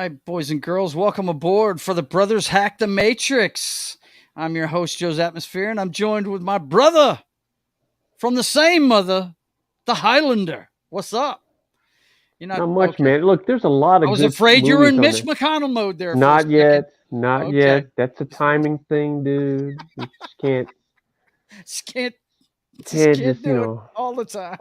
right, boys and girls, welcome aboard for the Brothers Hack the Matrix. I'm your host, JoesAtmosfere, and I'm joined with my brother from the same mother, the Highlander. What's up? You're Not much, man. Look, there's a lot of I was good afraid you were in movies on Mitch there. McConnell mode there for a Not second. yet. Not Okay. yet. That's a timing thing, dude. You just can't Just can't just, do it all the time.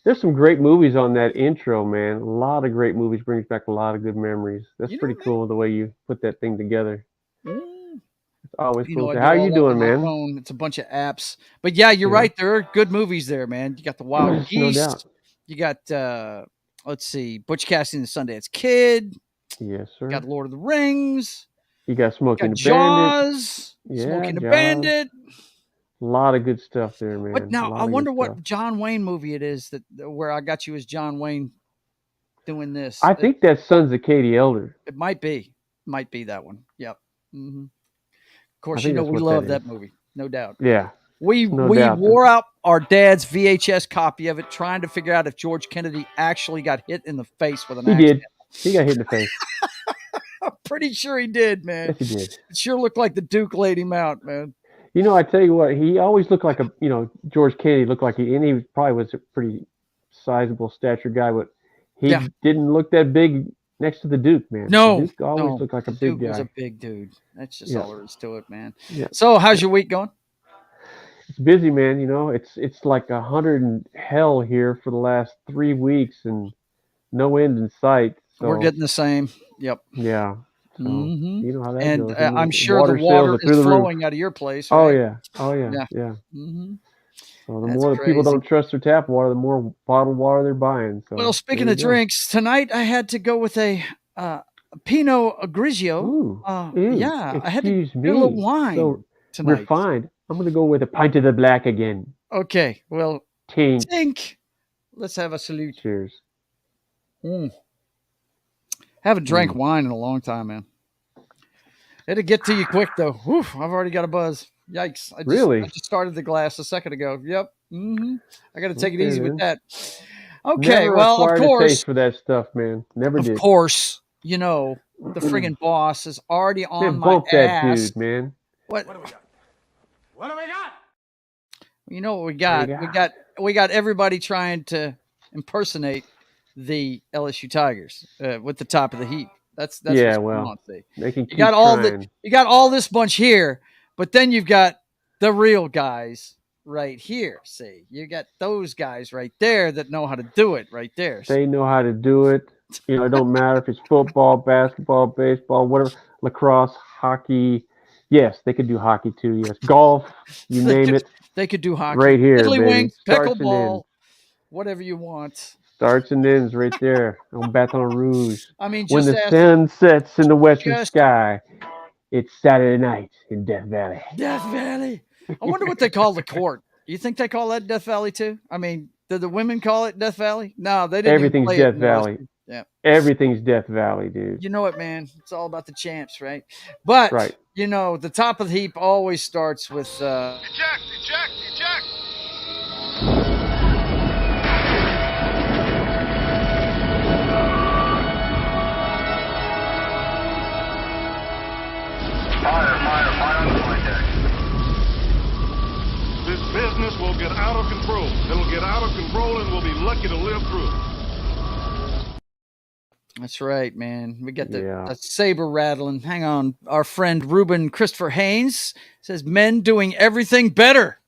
there's some great movies on that intro, man. A lot of great movies, brings back a lot of good memories. That's pretty cool the way you put that thing together. It's always cool. I How do you all doing, that on my man? phone. It's a bunch of apps. But yeah, you're right. There are good movies there, man. You got the Wild Geese. No doubt. You got let's see, Butch Cassidy and the Sundance Kid. Yes, sir. You got Lord of the Rings. You got Smoking the Jaws. Bandit. Smoking the Jaws. Bandit. A lot of good stuff there, man. But now I wonder what John Wayne movie it is where I got you as John Wayne doing this. I think that's Sons of Katie Elder. It might be that one. Yep. Mm-hmm. Of course, we love that movie, no doubt. Yeah. We wore out our dad's VHS copy of it, trying to figure out if George Kennedy actually got hit in the face with an axe. He did. He got hit in the face. I'm pretty sure he did, man. Yes, he did. It sure looked like the Duke laid him out, man. I tell you what, he always looked like George Kennedy looked like and he probably was a pretty sizable stature guy, but he didn't look that big next to the Duke, man. No. The Duke always looked like a big guy. Duke was a big dude. That's just all there is to it, man. Yeah. So how's your week going? It's busy, man. It's like 100 and hell here for the last 3 weeks and no end in sight. So, we're getting the same. Yep. Yeah. So, you know how that goes. I'm sure the water is flowing out of your place, right? Oh, yeah. Mm-hmm. So the That's more crazy. people don't trust their tap water, the more bottled water they're buying. So, well, speaking of drinks, tonight I had to go with a Pinot Grigio. Ooh, I had to get a little wine tonight. Refined. I'm going to go with a pint of the black again. Okay, well, tink. Let's have a salute. Cheers. Haven't drank wine in a long time, man. It'll get to you quick, though. Whew, I've already got a buzz. Yikes. I just started the glass a second ago. Yep. Mm-hmm. I got to take it easy with that. Okay, Never well, of course. A taste for that stuff, man. Never did. Of course, the friggin' boss is already on my bump that ass. dude, man. What do we got? You know what we got? We got everybody trying to impersonate the LSU Tigers with the top of the heap. That's they can keep you got all this bunch here, but then you've got the real guys right here. See, you got those guys right there that know how to do it right there. They know how to do it. It don't matter if it's football, basketball, baseball, whatever, lacrosse, hockey. Yes, they could do hockey too. Yes, golf, name it. They could do hockey right here, Tiddlywinks, pickleball, whatever you want. Starts and ends right there on Baton Rouge. I mean, when the sun sets in the western sky, it's Saturday night in Death Valley. Death Valley. I wonder what they call the court. You think they call that Death Valley too? I mean, did the women call it Death Valley? No, they didn't. Everything's Death Valley. Yeah. Everything's Death Valley, dude. You know it, man. It's all about the champs, right? But the top of the heap always starts with eject. Fire on the flight deck. This business will get out of control. It'll get out of control and we'll be lucky to live through it. That's right, man. We got the saber rattling. Hang on. Our friend Ruben Christopher Haynes says, men doing everything better.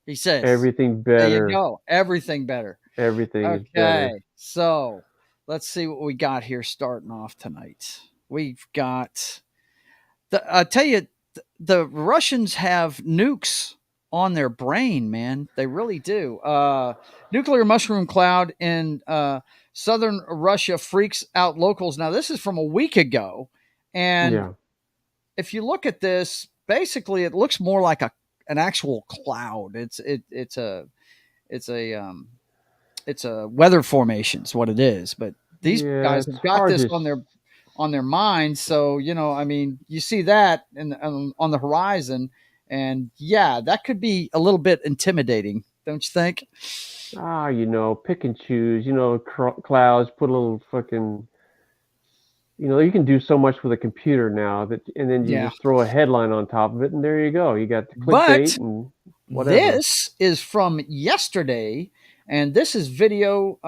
He says. Everything better. There you go. Everything better. Everything is better. Okay. So let's see what we got here starting off tonight. We've got I tell you, the Russians have nukes on their brain, man. They really do. Nuclear mushroom cloud in southern Russia freaks out locals. Now, this is from a week ago. And if you look at this, basically it looks more like an actual cloud. It's a weather formation is what it is. But these guys have got this on their minds. So, you see that on the horizon, and that could be a little bit intimidating, don't you think? Pick and choose, clouds, put a little fucking you can do so much with a computer now and then you Yeah. just throw a headline on top of it, and there you go. You got the But clickbait and whatever. this is from yesterday, and this is video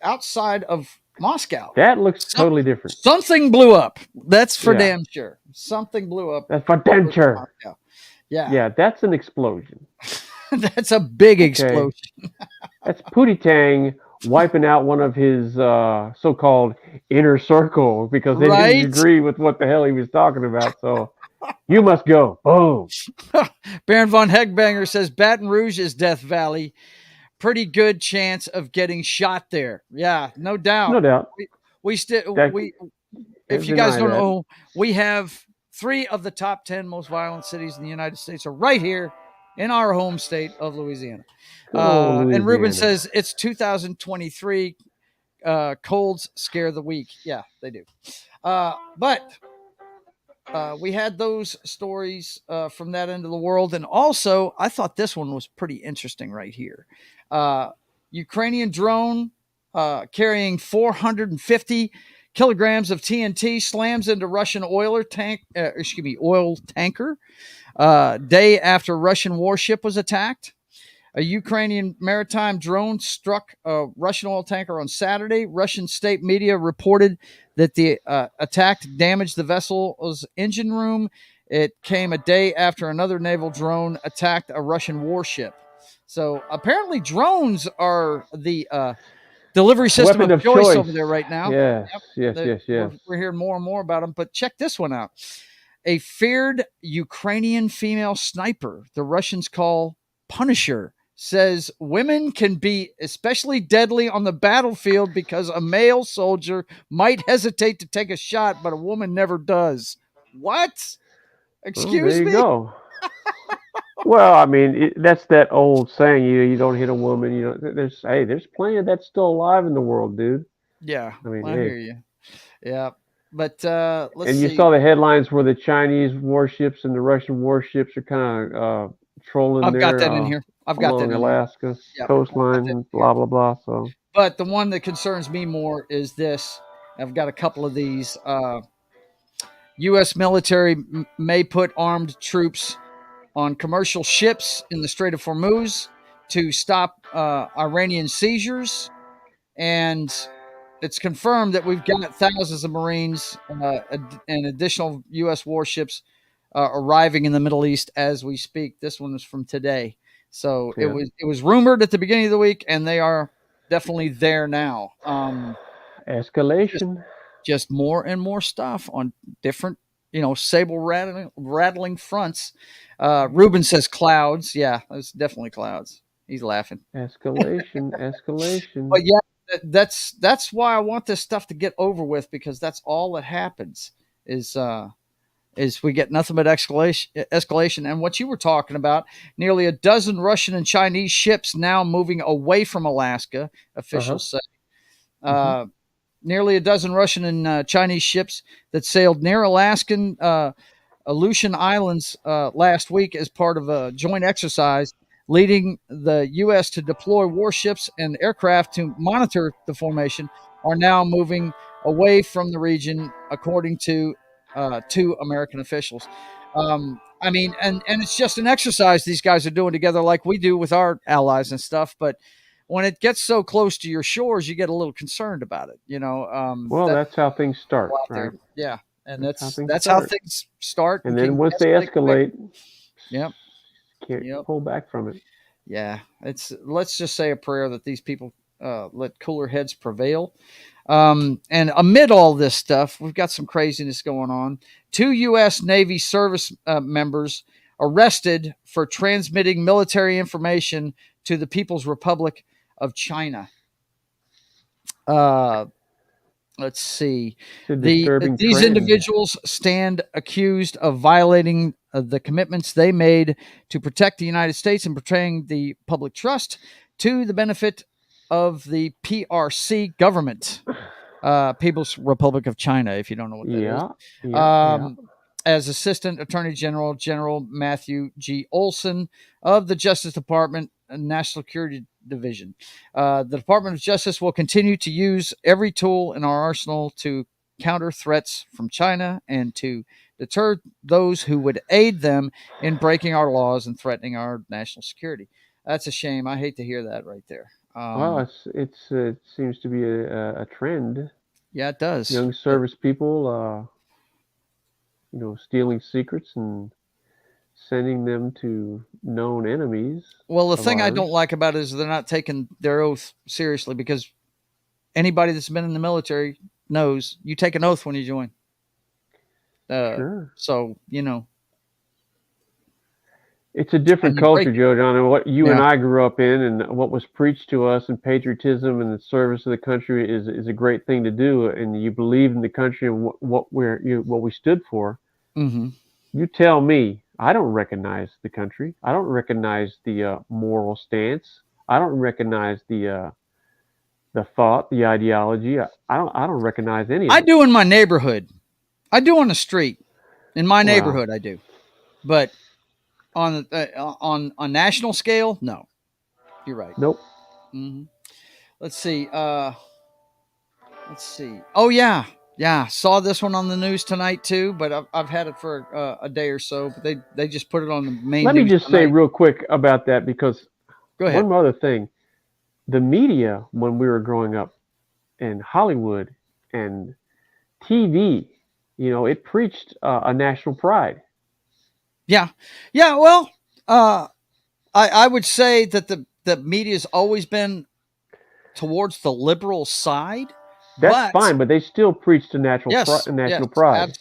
outside of Moscow. That looks totally different. Something blew up. That's for Yeah. damn sure. Something blew up. That's for damn sure. Moscow. Yeah. Yeah, that's an explosion. That's a big explosion. That's Pootie Tang wiping out one of his so-called inner circle because they didn't agree with what the hell he was talking about. So you must go. Boom. Baron von Hegbanger says Baton Rouge is Death Valley. Pretty good chance of getting shot there. Yeah, no doubt. No doubt. If you guys don't know, we have 3 of the top 10 most violent cities in the United States are right here in our home state of Louisiana. And Ruben says it's 2023. Colds scare the weak. Yeah, they do. But we had those stories from that end of the world. And also, I thought this one was pretty interesting right here. Ukrainian drone carrying 450 kilograms of TNT slams into Russian oil tanker day after Russian warship was attacked. A Ukrainian maritime drone struck a Russian oil tanker on Saturday. Russian state media reported that the attack damaged the vessel's engine room. It came a day after another naval drone attacked a Russian warship. So apparently drones are the delivery system of choice over there right now. Yes. We're hearing more and more about them. But check this one out. A feared Ukrainian female sniper, the Russians call Punisher, says women can be especially deadly on the battlefield because a male soldier might hesitate to take a shot, but a woman never does. What? Excuse me? There you go. Well, I mean, that's that old saying, you don't hit a woman. There's plenty of that still alive in the world, dude. Yeah, I hear you. Yeah, but let's see. And you saw the headlines where the Chinese warships and the Russian warships are kind of trolling. I've got that in here. I've got that in Alaska coastline and blah blah blah. So, but the one that concerns me more is this. I've got a couple of these. U.S. military may put armed troops on commercial ships in the Strait of Hormuz to stop Iranian seizures. And it's confirmed that we've got thousands of Marines and additional U.S. warships arriving in the Middle East as we speak. This one is from today. So it was rumored at the beginning of the week, and they are definitely there now. Escalation. Just more and more stuff on different, sable rattling fronts. Ruben says clouds. Yeah, it's definitely clouds. He's laughing. Escalation. But yeah, that's why I want this stuff to get over with, because that's all that happens is we get nothing but escalation. And what you were talking about, nearly a dozen Russian and Chinese ships now moving away from Alaska, officials say. Nearly a dozen Russian and Chinese ships that sailed near Alaskan Aleutian Islands last week as part of a joint exercise, leading the U.S. to deploy warships and aircraft to monitor the formation, are now moving away from the region, according to 2 American officials. I mean, and it's just an exercise these guys are doing together like we do with our allies and stuff, but when it gets so close to your shores, you get a little concerned about it, Well, that's how things start, right? Yeah, and that's how things start. And then once they escalate, can't pull back from it. Yeah, let's just say a prayer that these people let cooler heads prevail. And amid all this stuff, we've got some craziness going on. 2 U.S. Navy service members arrested for transmitting military information to the People's Republic of China. Let's see. These individuals stand accused of violating the commitments they made to protect the United States and betraying the public trust to the benefit of the PRC government, People's Republic of China, if you don't know what that is. As Assistant Attorney General, General Matthew G. Olson of the Justice Department National Security Division. The Department of Justice will continue to use every tool in our arsenal to counter threats from China and to deter those who would aid them in breaking our laws and threatening our national security. That's a shame. I hate to hear that right there. Well, it seems to be a trend. Yeah, it does. Young service people, stealing secrets and sending them to known enemies. Well, the thing I ours. don't like about it is they're not taking their oath seriously, because anybody that's been in the military knows you take an oath when you join. Sure. So, It's a different culture, Joe John, and what you and I grew up in, and what was preached to us, and patriotism and the service of the country is a great thing to do, and you believe in the country and what we stood for. Mm-hmm. You tell me, I don't recognize the country. I don't recognize the moral stance. I don't recognize the thought, the ideology. I don't recognize any of it. I do in my neighborhood. I do on the street. In my neighborhood, I do. But on national scale, no. You're right. Nope. Mm-hmm. Let's see. Oh yeah. Saw this one on the news tonight too, but I've had it for a day or so. But they just put it on the main. Let me just say real quick about that, because go ahead. One other thing, the media when we were growing up in Hollywood and TV, it preached a national pride. Yeah. Well, I would say that the media's always been towards the liberal side. That's fine, but they still preached a national pride.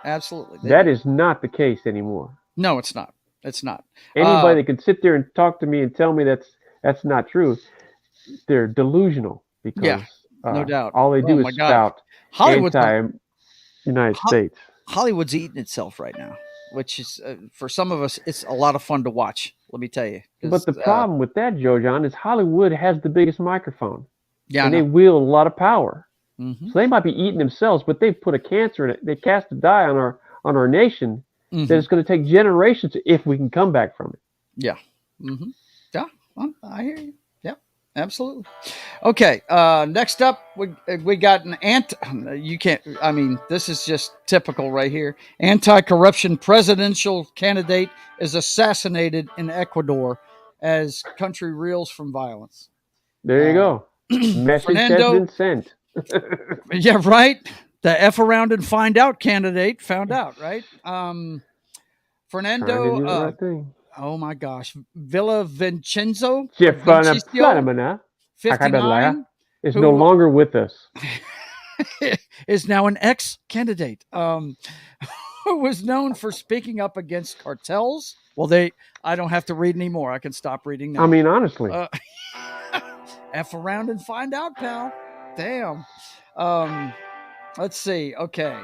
Absolutely. That is not the case anymore. No, it's not. Anybody that can sit there and talk to me and tell me that's not true, they're delusional, because no doubt. All they do is spout anti-United States. Hollywood's eating itself right now, which is for some of us, it's a lot of fun to watch. Let me tell you. But the problem with that, Joe John, is Hollywood has the biggest microphone. Yeah, and they wield a lot of power. Mm-hmm. So they might be eating themselves, but they've put a cancer in it. They cast a die on our nation that it's going to take generations if we can come back from it. Yeah. Mm-hmm. Yeah. Well, I hear you. Yeah, absolutely. Okay. Next up, we got this is just typical right here. Anti-corruption presidential candidate is assassinated in Ecuador as country reels from violence. There you go. Message has been sent. Yeah, right. The F around and find out candidate found out, right? Fernando. Oh my gosh, Villavicencio 59 is no longer with us. Is now an ex-candidate. Who was known for speaking up against cartels. Well, I don't have to read anymore. I can stop reading now. I mean, honestly. F around and find out, pal. Damn. Let's see. Okay.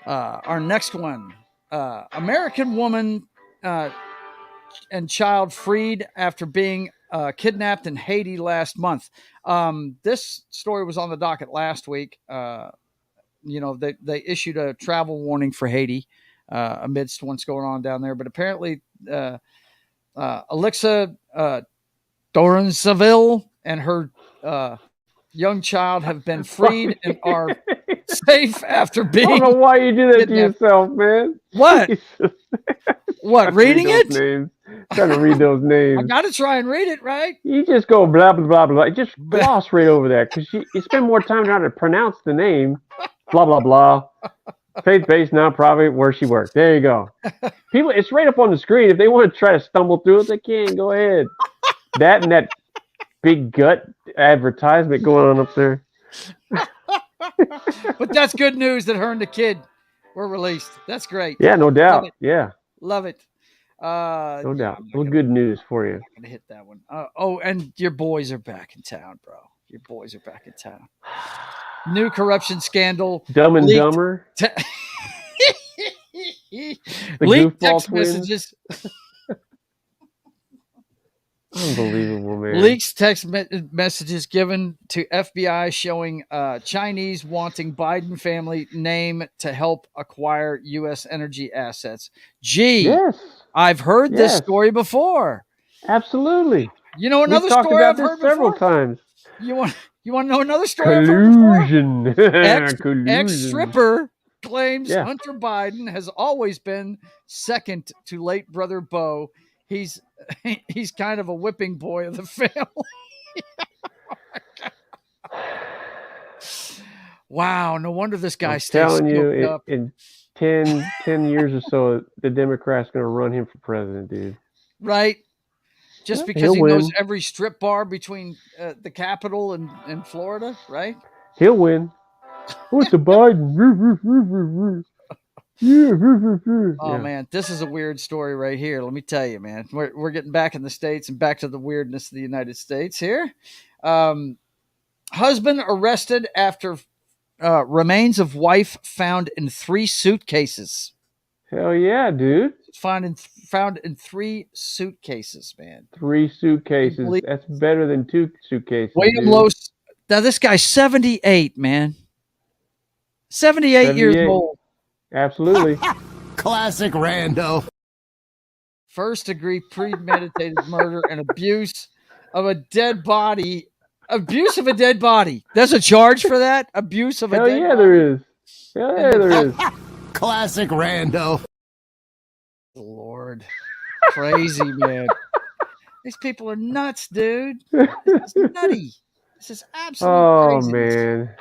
Our next one. American woman and child freed after being kidnapped in Haiti last month. This story was on the docket last week. They issued a travel warning for Haiti amidst what's going on down there. But apparently, Alexa Doransaville and her young child have been freed and are safe after being. I don't know why you do that to yourself, man. What? What? Reading it? Names. Trying to read those names. I got to try and read it, right? You just go blah blah blah blah. Just gloss right over that, because you spend more time trying to pronounce the name. Blah blah blah. Faith-based nonprofit where she works. There you go. People, it's right up on the screen. If they want to try to stumble through it, they can. Go ahead. That and that big gut advertisement going on up there. But that's good news that her and the kid were released. That's great. Yeah, no doubt. Love it. No doubt. Well, good news for you. I'm gonna hit that one. And your boys are back in town, bro. Your boys are back in town. New corruption scandal. Dumb and Dumber. Leaked text messages. Unbelievable, man. Leaks text messages given to FBI showing Chinese wanting Biden family name to help acquire U.S. energy assets. Gee, yes. I've heard this story before. Absolutely. You know another story I've heard several times. You want You want to know another story? I've heard before? Collusion. Collusion. Ex-stripper claims Yeah. Hunter Biden has always been second to late brother Beau. He's kind of a whipping boy of the family. Wow, no wonder this guy I'm stays telling you, smoked up. in 10 years or so, the Democrats going to run him for president, dude. Right? Just Yeah, because he'll he knows win. every strip bar between the Capitol and Florida, right? He'll win. What's the Biden? Oh man, this is a weird story right here. Let me tell you, man. We're getting back in the States and back to the weirdness of the United States here. Husband arrested after remains of wife found in 3 suitcases. Hell yeah, dude. Found in 3 suitcases, man. 3 suitcases. That's better than 2 suitcases. William dude. Lose. Now this guy's 78, man. 78 years old. Absolutely. Classic rando. First degree premeditated murder and abuse of a dead body. Abuse of a dead body. There's a charge for that? Abuse of a Hell dead yeah, body. there is. Hell yeah, there is. Classic rando. Lord. Crazy, man. These people are nuts, dude. This is nutty. This is absolutely Oh, crazy. man.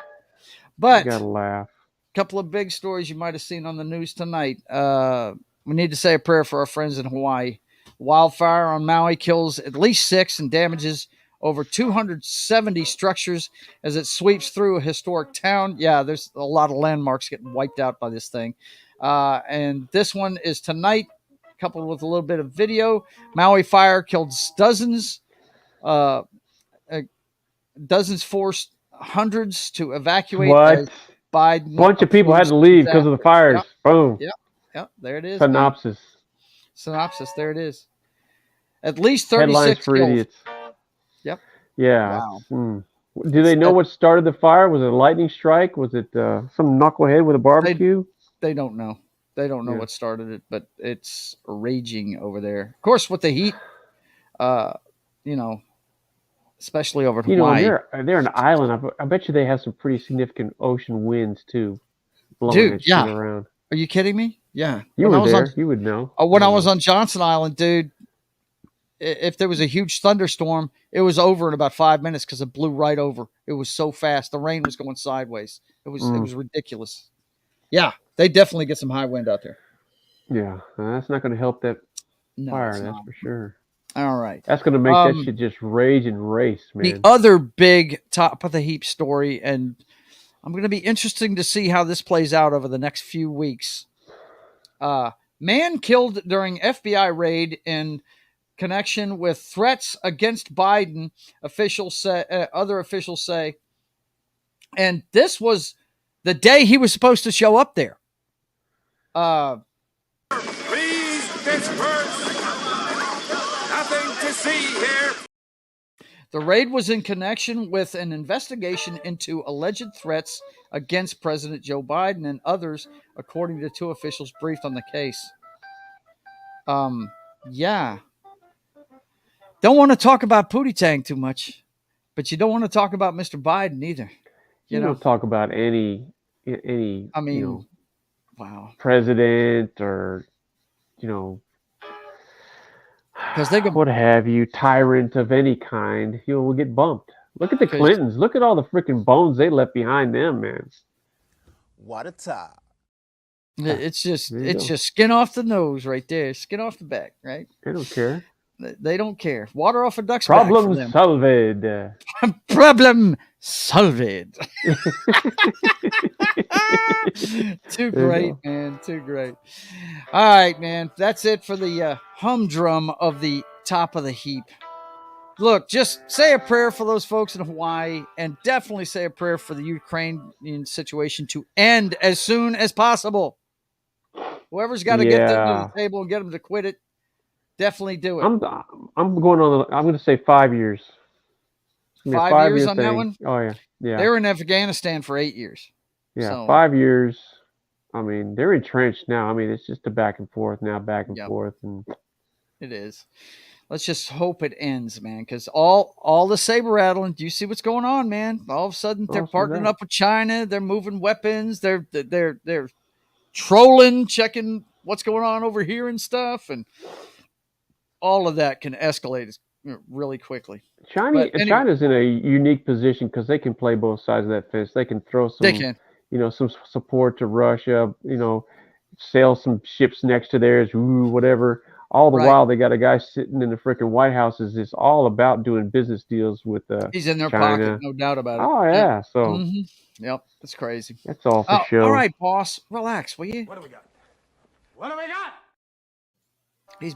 But You gotta laugh. couple of big stories you might have seen on the news tonight. We need to say a prayer for our friends in Hawaii. Wildfire on Maui kills at least 6 and damages over 270 structures as it sweeps through a historic town. Yeah, there's a lot of landmarks getting wiped out by this thing. And this one is tonight, coupled with a little bit of video. Maui fire killed dozens. Dozens forced hundreds to evacuate. What? Biden Bunch of people had to leave because of the fires. Yep. Boom. Yep, there it is. Synopsis. Synopsis, there it is. At least 36 Headlines for kills. idiots. Yep. Yeah. Wow. Do they know what started the fire? Was it a lightning strike? Was it some knucklehead with a barbecue? They don't know. They don't know Yeah. what started it, but it's raging over there. Of course, with the heat, especially over Hawaii. They're an island. I bet you they have some pretty significant ocean winds too, blowing Dude, that yeah. shit around. Are you kidding me? Yeah. You were there. You would know. When I was on Johnson Island, dude, if there was a huge thunderstorm, it was over in about 5 minutes because it blew right over. It was so fast. The rain was going sideways. It was ridiculous. Yeah, they definitely get some high wind out there. Yeah, that's not going to help that fire. That's not. for sure. All right. That's going to make that shit just rage and race, man. The other big top of the heap story, and I'm going to be interesting to see how this plays out over the next few weeks. Man killed during FBI raid in connection with threats against Biden, other officials say. And this was the day he was supposed to show up there. Please disperse. Nothing to see here. The raid was in connection with an investigation into alleged threats against President Joe Biden and others, according to 2 officials briefed on the case. Yeah. Don't want to talk about Putin too much, but you don't want to talk about Mr. Biden either. You don't talk about any wow, president or because they go, what have you, tyrant of any kind, will get bumped. Look at the Clintons. Look at all the freaking bones they left behind them, man. What a time. It's just skin off the nose right there, skin off the back, right? They don't care. They don't care. Water off a duck's Problem back. solved. Problem solved. Too great, man. Too great. All right, man. That's it for the humdrum of the top of the heap. Look, just say a prayer for those folks in Hawaii, and definitely say a prayer for the Ukrainian situation to end as soon as possible. Whoever's got to get them to the table and get them to quit it, definitely do it. I'm going on. I'm going to say 5 years. 5 years on that one? Oh yeah. They were in Afghanistan for 8 years. Yeah, so, 5 years. I mean, they're entrenched now. I mean, it's just a back and forth now, back and forth, and it is. Let's just hope it ends, man. Because all the saber rattling. Do you see what's going on, man? All of a sudden, they're partnering up with China. They're moving weapons. They're trolling, checking what's going on over here and stuff, and all of that can escalate really quickly. China's in a unique position because they can play both sides of that fence. They can throw some, some support to Russia. Sail some ships next to theirs, whatever. All the while, they got a guy sitting in the freaking White House. Is all about doing business deals with he's in their China. pocket, no doubt about it. Oh yeah, so yep, that's crazy. That's all for show. All right, boss, relax, will you? What do we got? What do we got? He's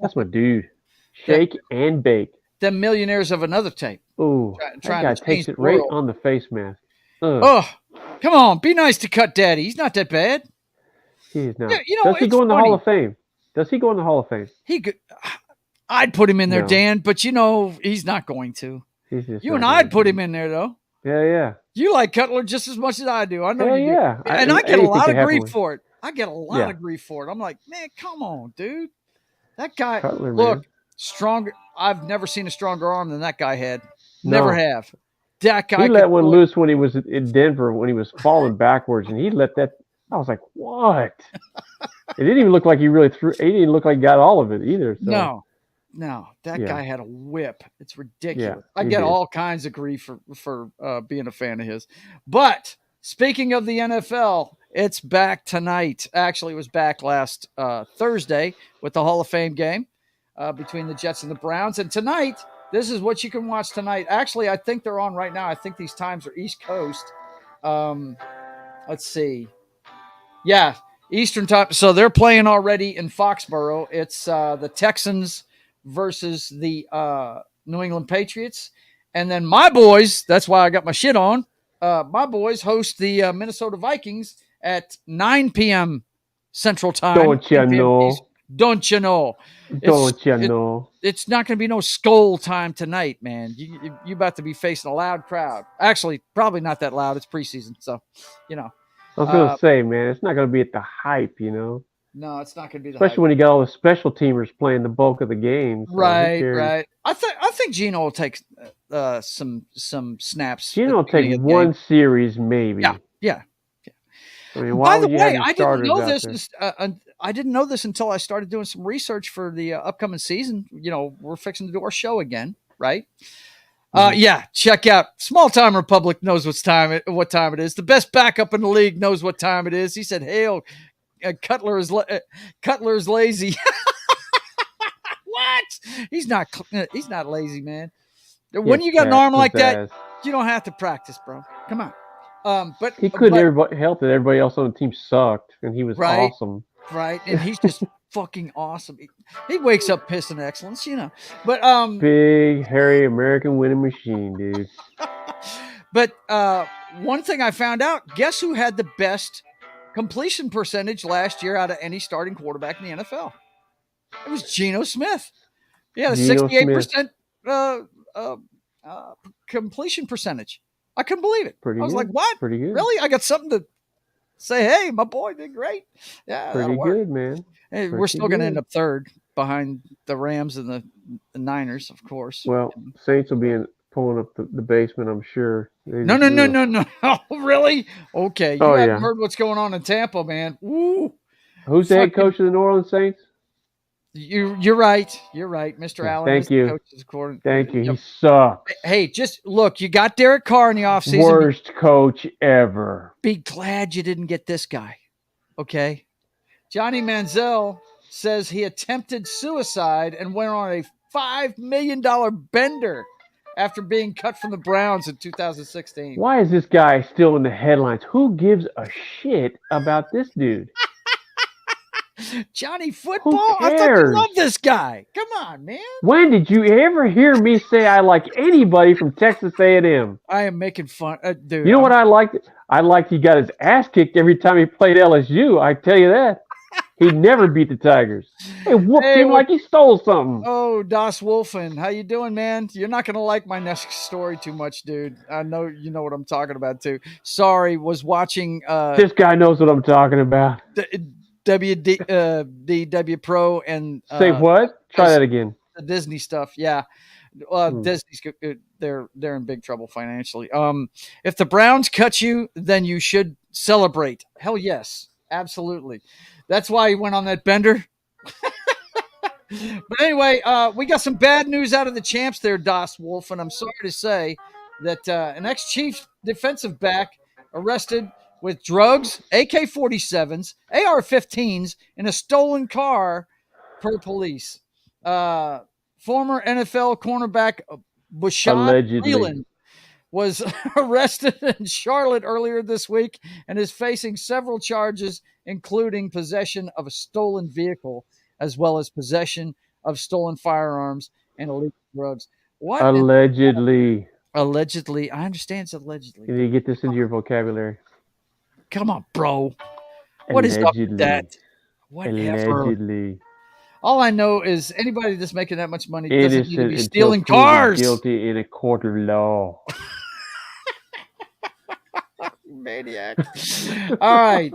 that's my dude. Shake and bake. Them millionaires of another tape. Ooh, that guy takes it right on the face mask. Oh, come on, be nice to Cut Daddy. He's not that bad. He is not. Does he go in the Hall of Fame? Does he go in the Hall of Fame? I'd put him in there, Dan, but he's not going to. You and I'd put him in there, though. Yeah. You like Cutler just as much as I do. I know you do. Yeah. And I get a lot of grief for it. I'm like, man, come on, dude. That guy, Cutler, stronger. I've never seen a stronger arm than that guy had. Never have. That guy. He let one loose when he was in Denver when he was falling backwards, and he let that. I was like, what? It didn't even look like he really threw. He didn't look like he got all of it either. So. No, that guy had a whip. It's ridiculous. Yeah, I get all kinds of grief for being a fan of his. But speaking of the NFL, it's back tonight. Actually, it was back last Thursday with the Hall of Fame game between the Jets and the Browns. And tonight, this is what you can watch tonight. Actually, I think they're on right now. I think these times are East Coast. Let's see. Yeah, Eastern time. So they're playing already in Foxborough. It's the Texans versus the New England Patriots. And then my boys, that's why I got my shit on, my boys host the Minnesota Vikings at 9 p.m. Central Time. Don't you know? Don't you know? It's not going to be no skull time tonight, man. You about to be facing a loud crowd. Actually, probably not that loud. It's preseason, so, I was going to say, man, it's not going to be at the hype, No, it's not going to be. Especially when you got all the special teamers playing the bulk of the game. So right. I think Gino will take some snaps. Gino will take one series, maybe. Yeah. I mean, by the way, I didn't know this. I didn't know this until I started doing some research for the upcoming season. We're fixing to do our show again, right? Check out Small Time Republic knows what time it is. The best backup in the league knows what time it is. He said, "Hail, Cutler is lazy." What? He's not lazy, man. When you got an arm like that, you don't have to practice, bro. Come on. But he couldn't help it. Everybody else on the team sucked, and he was awesome. Right, and he's just fucking awesome. He wakes up pissed in excellence, But big, hairy American winning machine, dude. But one thing I found out, guess who had the best completion percentage last year out of any starting quarterback in the NFL? It was Geno Smith. Yeah, 68% completion percentage. I couldn't believe it. I was like, what? Pretty good. Really? I got something to say, hey, my boy did great. Yeah, pretty good, man. Hey, we're still going to end up third behind the Rams and the Niners, of course. Well, Saints will be pulling up the basement, I'm sure. No. Oh, really? Okay. You haven't heard what's going on in Tampa, man. Woo. Who's the head coach of the New Orleans Saints? You're right. Mr. Allen. Thank you. Thank you. He sucks. Hey, just look, you got Derek Carr in the offseason. Worst coach ever. Be glad you didn't get this guy. Okay. Johnny Manziel says he attempted suicide and went on a $5 million bender after being cut from the Browns in 2016. Why is this guy still in the headlines? Who gives a shit about this dude? Johnny Football? I thought you loved this guy. Come on, man. When did you ever hear me say I like anybody from Texas A&M? I am making fun. Dude, you know what I liked? I liked he got his ass kicked every time he played LSU. I tell you that. He never beat the Tigers. They whooped him like he stole something. Oh, Das Wolfen. How you doing, man? You're not going to like my next story too much, dude. I know you know what I'm talking about, too. Sorry, was watching... this guy knows what I'm talking about. DW Pro and Say what? Try that again. the Disney stuff. Yeah. Disney's they're in big trouble financially. If the Browns cut you, then you should celebrate. Hell yes, absolutely. That's why he went on that bender. But anyway, we got some bad news out of the champs there, Das Wolf, and I'm sorry to say that an ex-chief defensive back arrested with drugs, AK-47s, AR-15s, in a stolen car per police. Former NFL cornerback Bashad Leland was arrested in Charlotte earlier this week and is facing several charges, including possession of a stolen vehicle, as well as possession of stolen firearms and illegal drugs. What? Allegedly. Allegedly. I understand it's allegedly. You need to get this into your vocabulary. Come on, bro. What is up with that? Whatever. Allegedly. All I know is anybody that's making that much money doesn't Innocent need to be until stealing proven cars. Guilty in a court of law. Maniac. All right.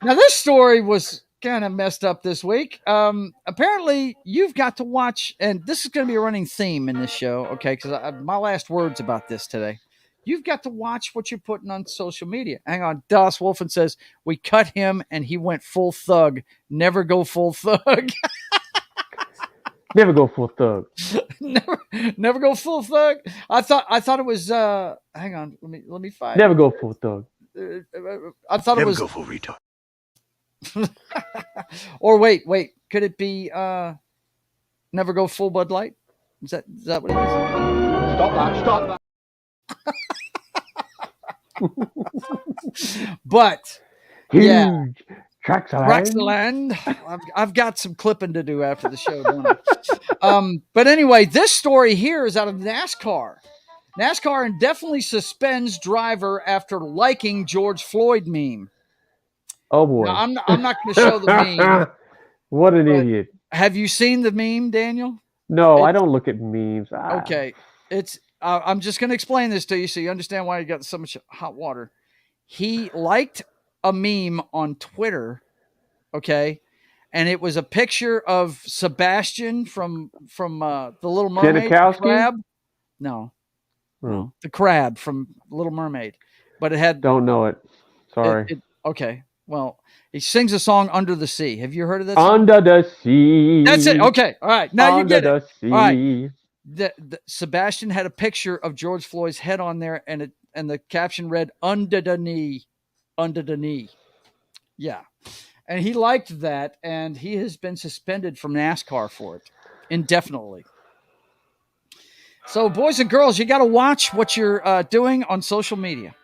Now, this story was kind of messed up this week. Apparently, you've got to watch, and this is going to be a running theme in this show, okay, because my last words about this today. You've got to watch what you're putting on social media. Hang on. Das Wolfen says, we cut him and he went full thug. Never go full thug. Never go full thug. never go full thug. I thought it was hang on, let me find. Never go full thug. I thought it was Never go full retard. or wait, could it be never go full Bud Light? Is that what it is? Stop that. But Huge yeah. tracts of land. Raxaland. I've got some clipping to do after the show, don't I? But anyway, this story here is out of NASCAR. NASCAR indefinitely suspends driver after liking George Floyd meme. Oh boy. Now, I'm not going to show the meme. What an idiot. Have you seen the meme, Daniel? No, I don't look at memes. Okay. It's I'm just going to explain this to you so you understand why you got so much hot water. He liked a meme on Twitter, okay? And it was a picture of Sebastian from The Little Mermaid. The crab. No. The crab from Little Mermaid. But it had... Don't know it. Sorry. Okay. Well, he sings a song, Under the Sea. Have you heard of that song? Under the Sea. That's it. Okay. All right. Now you get it. Sea. All right. The Sebastian had a picture of George Floyd's head on there, and the caption read, under the knee. Yeah. And he liked that, and he has been suspended from NASCAR for it indefinitely. So, boys and girls, you got to watch what you're doing on social media.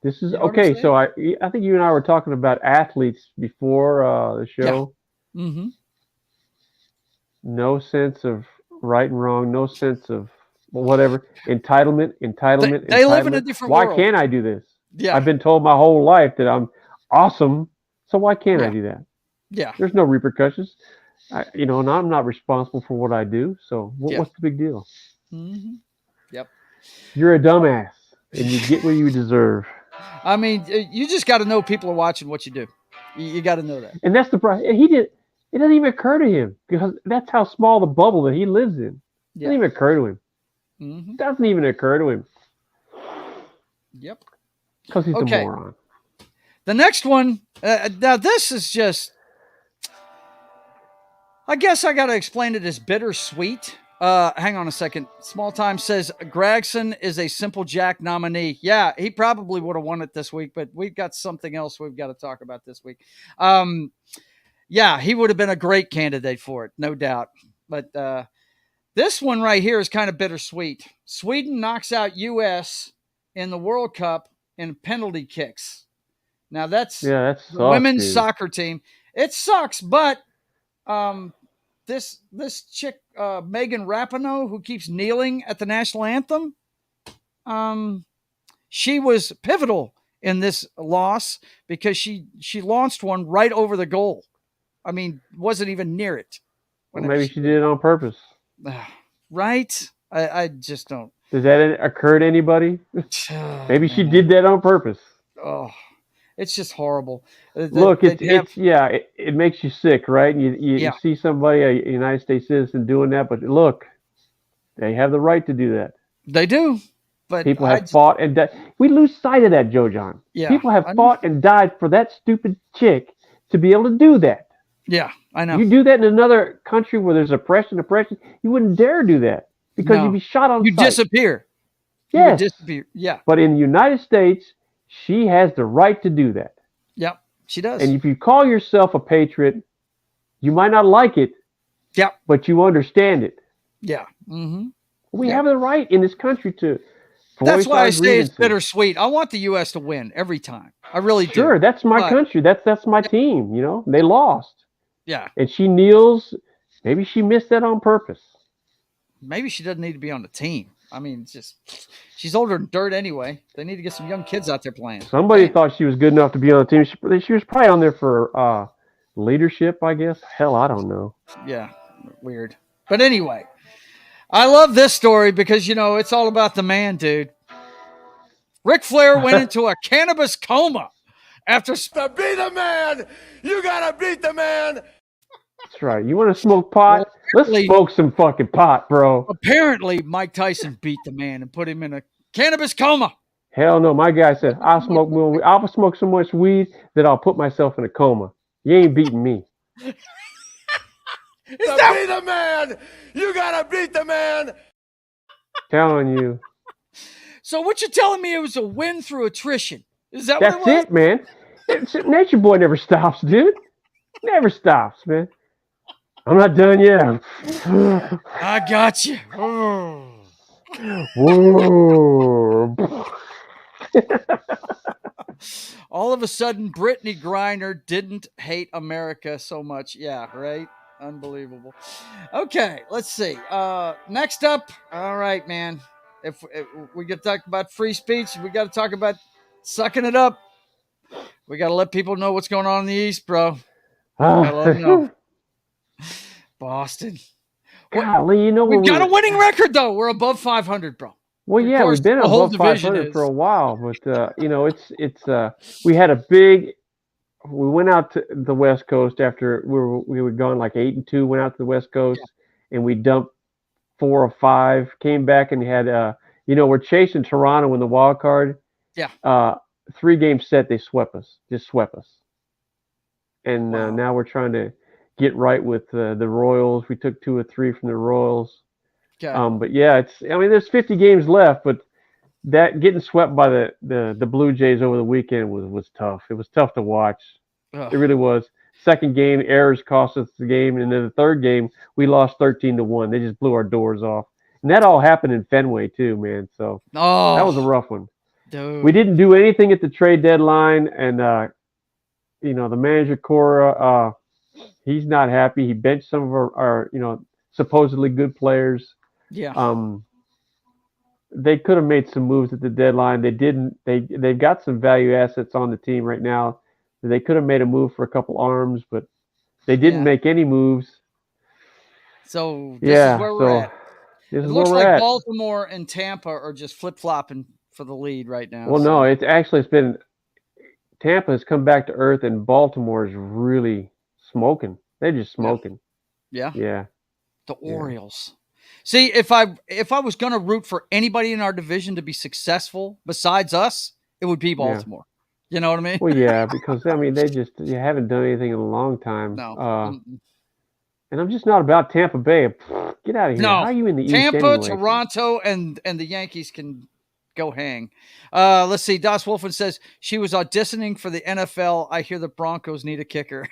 This is okay. So I think you and I were talking about athletes before the show. Yeah. Mm-hmm. No sense of right and wrong. No sense of whatever entitlement. They live in a different world. Why can't I do this? Yeah. I've been told my whole life that I'm awesome. So why can't I do that? Yeah. There's no repercussions. And I'm not responsible for what I do. So what's the big deal? Mm-hmm. Yep. You're a dumbass, and you get what you deserve. I mean, you just got to know people are watching what you do. You got to know that. And that's the problem. It doesn't even occur to him because that's how small the bubble that he lives in. It doesn't even occur to him. Mm-hmm. Doesn't even occur to him. Yep. Because he's a moron. The next one, now this is just, I guess I got to explain it as bittersweet. Hang on a second. Small Time says Gragson is a Simple Jack nominee. Yeah, he probably would have won it this week, but we've got something else we've got to talk about this week. Yeah, he would have been a great candidate for it, no doubt. But this one right here is kind of bittersweet. Sweden knocks out U.S. in the World Cup in penalty kicks. Now that's the women's soccer team. It sucks, but this chick, Megan Rapinoe, who keeps kneeling at the national anthem, she was pivotal in this loss because she launched one right over the goal. I mean, wasn't even near it. Well, maybe she did it on purpose. Right? I just don't. Does that occur to anybody? Maybe she did that on purpose. Oh, It's just horrible. Look, it makes you sick, right? You Yeah, see somebody, a United States citizen, doing that, but look, they have the right to do that. they do. But People have fought and died. We lose sight of that, Joe John. Yeah, People have I know. fought and died for that stupid chick to be able to do that. Yeah, I know. You do that in another country where there's oppression, you wouldn't dare do that because No. you'd be shot on You sight. disappear. You Yes. would disappear. Yeah. But in the United States, she has the right to do that. Yep. She does. And if you call yourself a patriot, you might not like it, Yep. but you understand it. Yeah. Mm-hmm. We have the right in this country to voice That's why our I say grievances. it's bittersweet. I want the U.S. to win every time. I really do. Sure, that's my country. That's my team. You know, they lost. Yeah. And she kneels. Maybe she missed that on purpose. Maybe she doesn't need to be on the team. I mean, it's just she's older than dirt anyway. They need to get some young kids out there playing. Somebody thought she was good enough to be on the team. She was probably on there for leadership, I guess. Hell, I don't know. Yeah, weird. But anyway, I love this story because, you know, it's all about the man, dude. Ric Flair went into a cannabis coma after... To be the man, you gotta beat the man. That's right. You want to smoke pot? Let's smoke some fucking pot, bro. Apparently, Mike Tyson beat the man and put him in a cannabis coma. Hell no. My guy said, I'll smoke so much weed that I'll put myself in a coma. You ain't beating me. To be the man, you gotta beat the man. Telling you. So what you're telling me, it was a win through attrition? Is that That's what it was? it, man. Nature Boy never stops, dude. Never stops, man. I'm not done yet. I got you. Whoa. All of a sudden, Brittany Griner didn't hate America so much. Yeah, right? Unbelievable. Okay, let's see. Next up, all right, man. If we got to talk about free speech, we got to talk about sucking it up. We got to let people know what's going on in the East, bro. Gotta let them know. Boston. Golly, you know we've got a winning record, though. We're above 500, bro. Well, yeah, we've been above 500 for a while, but you know, we had we went out to the West Coast after we were gone like 8-2, went out to the West Coast, and we dumped 4 or 5, came back and had we're chasing Toronto in the wild card. Yeah. 3-game set, they swept us, and now we're trying to get right with the Royals. We took 2 or 3 from the Royals. Okay. But yeah, there's 50 games left, but that getting swept by the Blue Jays over the weekend was tough. It was tough to watch. Ugh. It really was. Second game, errors cost us the game, and then the third game, we lost 13-1. They just blew our doors off, and that all happened in Fenway too, man. So that was a rough one. Dude. We didn't do anything at the trade deadline, and the manager Cora, he's not happy. He benched some of our supposedly good players. Yeah. They could have made some moves at the deadline. They didn't. They've got some value assets on the team right now. They could have made a move for a couple arms, but they didn't make any moves. So this is where we're at. It looks like Baltimore and Tampa are just flip-flopping for the lead right now. Well, no, it's been Tampa has come back to earth, and Baltimore is really smoking. They're just smoking. Yeah. Yeah. The Orioles. See, if I was going to root for anybody in our division to be successful besides us, it would be Baltimore. You know what I mean? Well, yeah, because you haven't done anything in a long time. No. And I'm just not about Tampa Bay. Get out of here. No. How are you in the East Tampa, anyway? Toronto, and the Yankees can go hang. Let's see. Das Wolfen says she was auditioning for the NFL. I hear the Broncos need a kicker.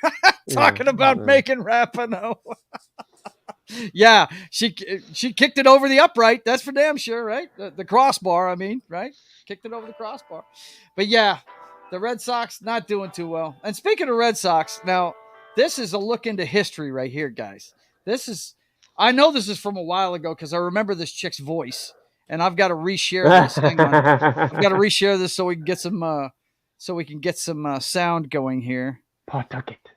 Talking about making Rapinoe. Yeah, she kicked it over the upright. That's for damn sure, right? The crossbar, I mean, right? Kicked it over the crossbar. But yeah, the Red Sox not doing too well. And speaking of Red Sox, now this is a look into history right here, guys. I know this is from a while ago because I remember this chick's voice, and I've got to reshare this. Hang on, I've got to reshare this so we can get some sound going here. Pawtucket.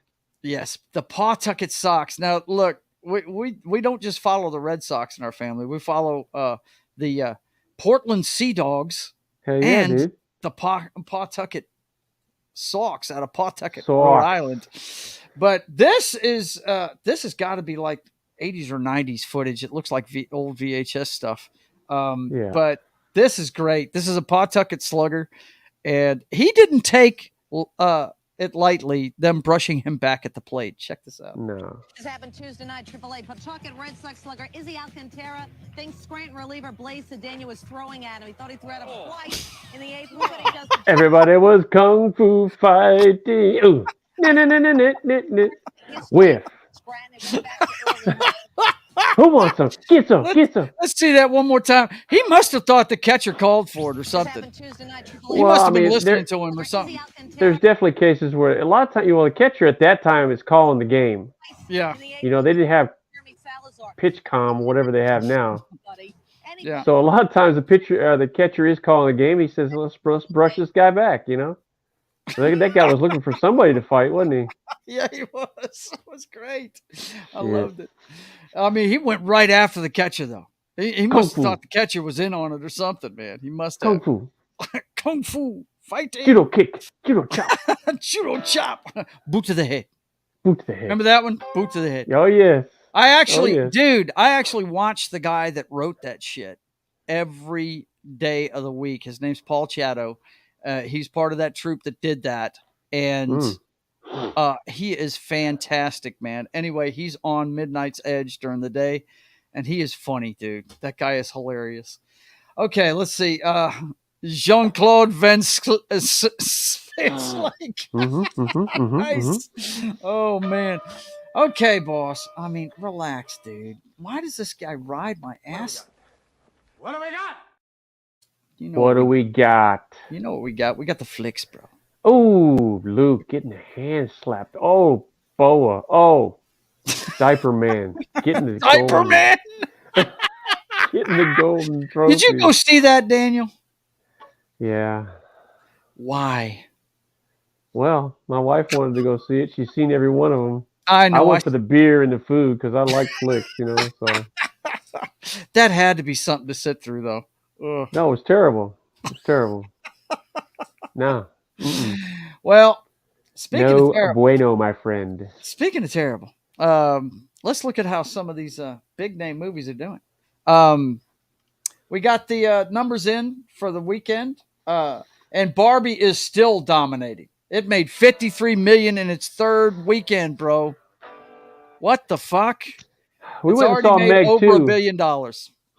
Yes, the Pawtucket Sox. Now look. We don't just follow the Red Sox in our family. We follow the Portland Sea Dogs and dude. the Pawtucket Sox out of Pawtucket, Rhode Sox. Island. But this has got to be like 80s or 90s footage. It looks like old VHS stuff. Yeah. But this is great. This is a Pawtucket slugger, and he didn't take it lightly, them brushing him back at the plate. Check this out. No. This happened Tuesday night, AAA. Pawtucket Red Sox slugger Izzy Alcantara thinks Scranton reliever Blaze Cedeno was throwing at him. He thought he threw at him twice in the eighth. Look what he does. Everybody was kung fu fighting. Ooh. Whiff. Scranton went back to early. Who wants some? Get some. Get some. Let's see that one more time. He must have thought the catcher called for it or This something. happened Tuesday night, He Well, must I have been mean, listening to him or Izzy something. Alcantara There's definitely cases where a lot of times, the catcher at that time is calling the game. Yeah. in the eighth. You know, they didn't have Jeremy Salazar. pitch comm, whatever they have now. Buddy. And he Yeah. So a lot of times the catcher is calling the game. He says, let's brush this guy back, you know. That guy was looking for somebody to fight, wasn't he? Yeah, he was. It was great. I Yeah. loved it. I mean, he went right after the catcher, though. He must have Fu. thought the catcher was in on it or something, man. He must Kung have. fu. Kung fu. Fighting. Judo kick. Judo chop. Judo chop. Boot to the head. Boot to the head. Remember that one? Boot to the head. Oh, yes. I actually, yes. dude, I actually watched the guy that wrote that shit every day of the week. His name's Paul Chatto. He's part of that troupe that did that. And he is fantastic, man. Anyway, he's on Midnight's Edge during the day, and he is funny, dude. That guy is hilarious. Okay, let's see. Jean-Claude Van Slyke. Nice. Oh, man. Okay, boss. I mean, relax, dude. Why does this guy ride my ass? What do we got? You know What do we got? You know what we got? We got the Flix, bro. Oh, Luke getting a hand slapped. Oh, Boa. Oh, Diaper Man getting the Diaper golden, Man. getting the golden trophy. Did you go see that, Daniel? Yeah. Why? Well, my wife wanted to go see it. She's seen every one of them. I I know. went for the beer and the food because I like Flix, you know. So That had to be something to sit through, though. Ugh. no, it was terrible. It was terrible. No. Mm-mm. Well, speaking No of terrible, bueno, my friend. let's look at how some of these big name movies are doing. We got the numbers in for the weekend, and Barbie is still dominating. It made $53 million in its third weekend, bro. What the fuck? We It's went and already saw made Meg over too. $1 billion.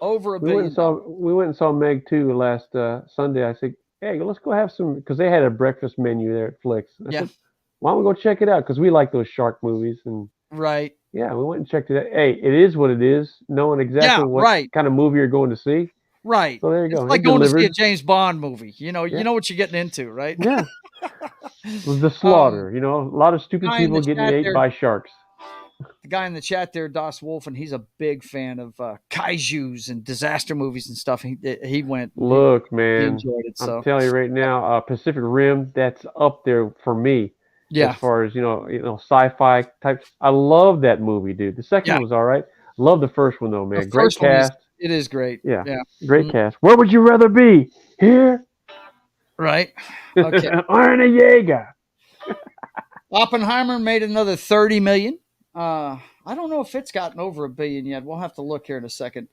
Over $1 billion. We went and saw Meg too last Sunday. I said, hey, let's go have some, because they had a breakfast menu there at Flix. I said, why don't we go check it out? Because we like those shark movies. And Right. yeah, we went and checked it out. Hey, it is what it is, knowing exactly what kind of movie you're going to see. Right. So there you go. It's like going to see a James Bond movie. You know, you know what you're getting into, right? Yeah. It was the slaughter. You know, a lot of stupid people getting ate by sharks. The guy in the chat there, Das Wolf, and he's a big fan of kaijus and disaster movies and stuff. He went. Look, man, he enjoyed it. So I'm telling you right now, Pacific Rim, that's up there for me. Yeah. As far as you know, sci-fi type. I love that movie, dude. The second one was all right. Love the first one though, man. The Great first one cast. It is great. Yeah. Yeah. Great cast. Where would you rather be? Here. Right. Okay. Or in a Jaeger. Oppenheimer made another $30 million. I don't know if it's gotten over $1 billion yet. We'll have to look here in a second.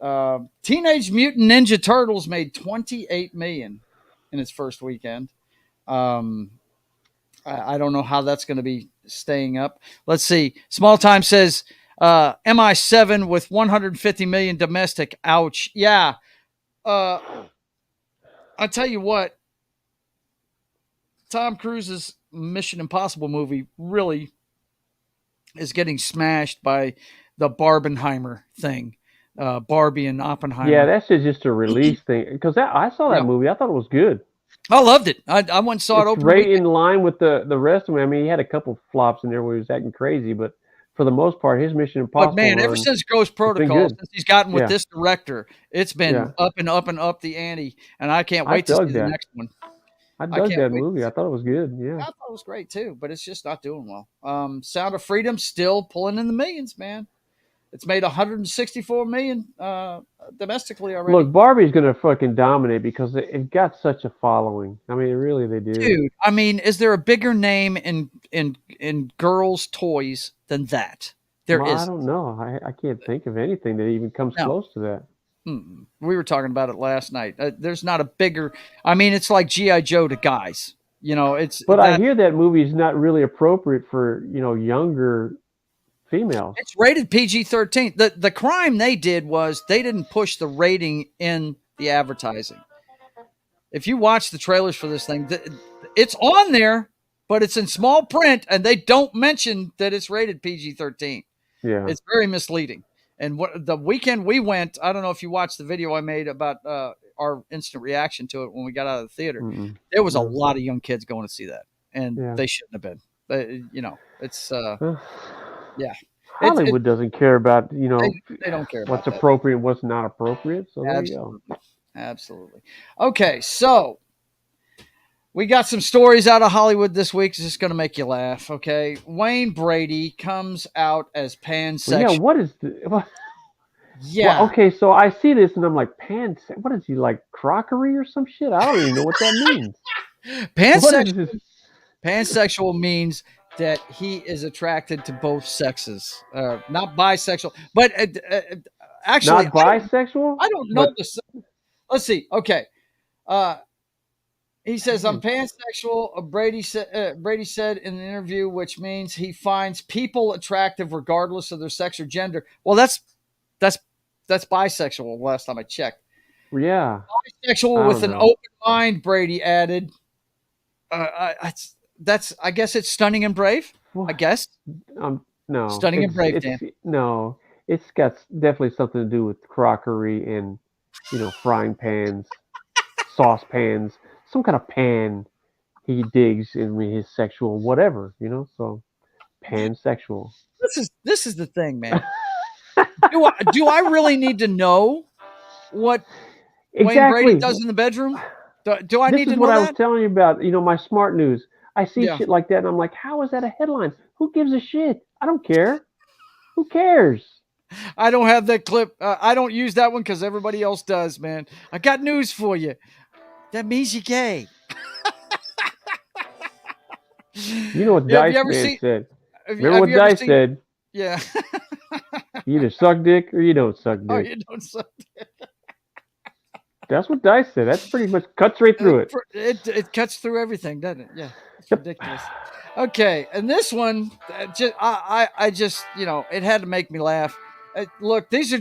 Teenage Mutant Ninja Turtles made $28 million in its first weekend. I don't know how that's going to be staying up. Let's see. Small Time says MI7 with $150 million domestic. Ouch. Yeah. I'll tell you what. Tom Cruise's Mission Impossible movie really is getting smashed by the Barbenheimer thing. Barbie and Oppenheimer. Yeah, that's just a release thing. Because I saw that movie. I thought it was good. I loved it. I went and saw it open. Right in line with the rest of them. I mean, he had a couple flops in there where he was acting crazy, but for the most part, his Mission Impossible. But man, ever since Ghost Protocol, since he's gotten with this director, it's been up and up and up the ante, and I can't wait to see the next one. I dug that movie. I thought it was good. Yeah, I thought it was great too, but it's just not doing well. Sound of Freedom still pulling in the millions, man. It's made $164 million domestically already. Look, Barbie's gonna fucking dominate because it got such a following. I mean, really, they do. Dude, I mean, is there a bigger name in girls' toys than that? There Well, is. I don't know. I can't think of anything that even comes No. close to that. We were talking about it last night. There's not a bigger. I mean, it's like GI Joe to guys. You know, it's. But I hear that movie is not really appropriate for younger females. It's rated PG-13. The crime they did was they didn't push the rating in the advertising. If you watch the trailers for this thing, it's on there, but it's in small print, and they don't mention that it's rated PG-13. Yeah, it's very misleading. And what the weekend we went, I don't know if you watched the video I made about our instant reaction to it when we got out of the theater. Mm-mm. There was a lot of young kids going to see that, and Yeah. they shouldn't have been. It's yeah. Hollywood doesn't care about They don't care about what's that. appropriate, what's not appropriate. So there you go. Absolutely. Okay, so we got some stories out of Hollywood this week. It's just going to make you laugh. Okay, Wayne Brady comes out as pansexual. Well, yeah, what is the? Yeah. Well, okay, so I see this and I'm like, what is he, like crockery or some shit? I don't even know what that means. Pansexual means that he is attracted to both sexes. Not bisexual, but actually, not bisexual. I don't know this. Let's see. Okay. He says, I'm pansexual. Brady said in an interview, which means he finds people attractive regardless of their sex or gender. Well, that's bisexual. Last time I checked. Yeah. Bisexual with an open mind, Brady added. I guess it's stunning and brave. I guess. No. Stunning and brave, Dan. No. It's got definitely something to do with crockery and, frying pans, saucepans, some kind of pan he digs in his sexual whatever, so pansexual. This is the thing, man. Do I really need to know what Wayne Brady does in the bedroom? Do I need to know that? This is what I was telling you about, my smart news. I see shit like that and I'm like, how is that a headline? Who gives a shit? I don't care. Who cares? I don't have that clip. I don't use that one because everybody else does, man. I got news for you. That means you're gay. You know what Dice Man said? Remember what Dice said? Yeah. You either suck dick or you don't suck dick. Oh, you don't suck dick. That's what Dice said. That's pretty much cuts right through it. It cuts through everything, doesn't it? Yeah. It's ridiculous. Okay, and this one, I just, it had to make me laugh. Look, these are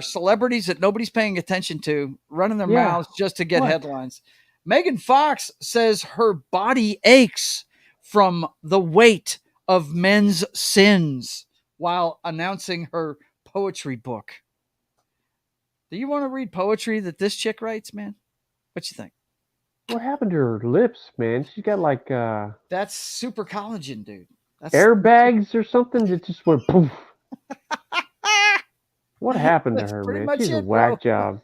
celebrities that nobody's paying attention to, running their mouths just to get headlines. Megan Fox says her body aches from the weight of men's sins while announcing her poetry book. Do you want to read poetry that this chick writes, man? What you think? What happened to her lips, man? She got like that's super collagen, dude. That's airbags or something that just went poof. What happened to her, man? She's a whack job.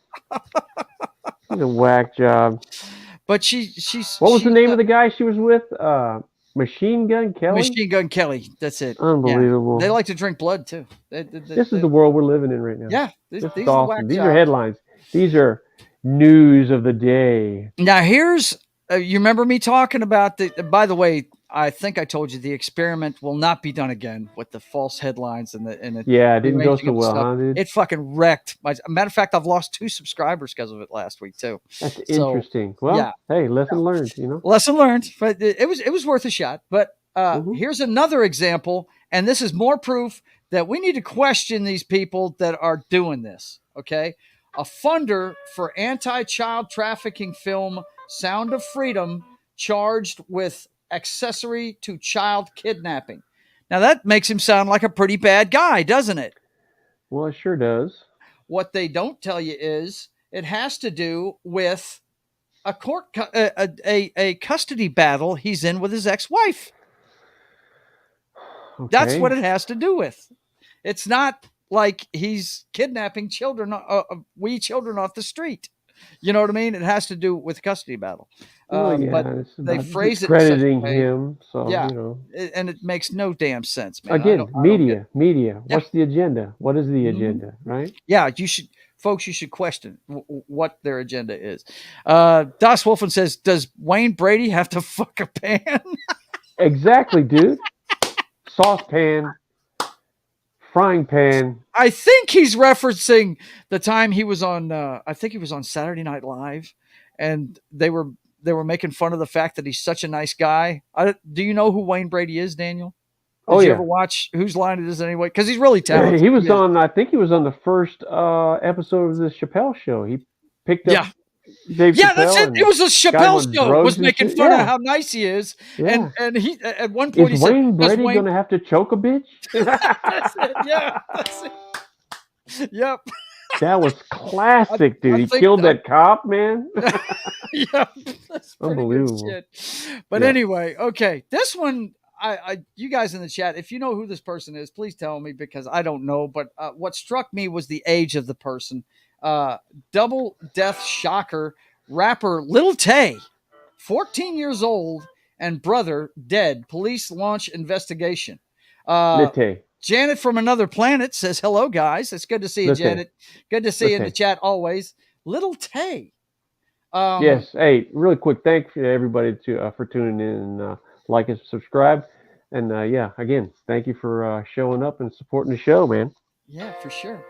She's a whack job. But she's what was the name of the guy she was with? Machine Gun Kelly? Machine Gun Kelly. That's it. Unbelievable. Yeah. They like to drink blood too. This is the world we're living in right now. Yeah. These is awesome. These are headlines. These are news of the day. Now here's, you remember me talking about by the way, I think I told you the experiment will not be done again with the false headlines and the yeah, it didn't go so well, huh, dude? It fucking wrecked. Matter of fact, I've lost 2 subscribers because of it last week too. That's interesting. Well, hey, lesson learned, Lesson learned, but it was worth a shot. But here's another example, and this is more proof that we need to question these people that are doing this. Okay, a funder for anti-child trafficking film Sound of Freedom charged with accessory to child kidnapping. Now that makes him sound like a pretty bad guy, doesn't it? Well, it sure does. What they don't tell you is it has to do with a court, a custody battle he's in with his ex-wife. Okay. That's what it has to do with. It's not like he's kidnapping children, wee children off the street. You know what I mean? It has to do with custody battle. Well, yeah, But it's they about phrase it in such a discrediting way. him. So Yeah. you know, And it makes no damn sense, man. again, I don't get media. What's the agenda? What is the agenda? Right? Yeah, you should question what their agenda is. Das Wolfen says, does Wayne Brady have to fuck a pan? Exactly, dude. Saucepan, frying pan. I think he's referencing the time he was on. I think he was on Saturday Night Live, and they were making fun of the fact that he's such a nice guy. Do you know who Wayne Brady is, Daniel? Did you ever watch Whose Line It Is Anyway? Because he's really talented. He was on. I think he was on the first episode of the Chappelle Show. He picked up. Dave Chappelle, that's it. It was a Chappelle show. Was making fun of how nice he is, and he at one point he said, Wayne Brady going to have to choke a bitch? That's it. Yeah, that's it. Yep. That was classic, dude. He killed that cop, man. Yeah, that's unbelievable. Shit. But anyway, okay, this one. You guys in the chat, if you know who this person is, please tell me because I don't know. But what struck me was the age of the person. Double death shocker rapper Lil Tay, 14 years old, and brother dead. Police launch investigation. Janet from Another Planet says, hello, guys. It's good to see you, Janet. Good to see you in the chat always. Lil Tay. Yes. Hey, really quick. Thanks to everybody for tuning in and like and subscribe. And again, thank you for showing up and supporting the show, man. Yeah, for sure.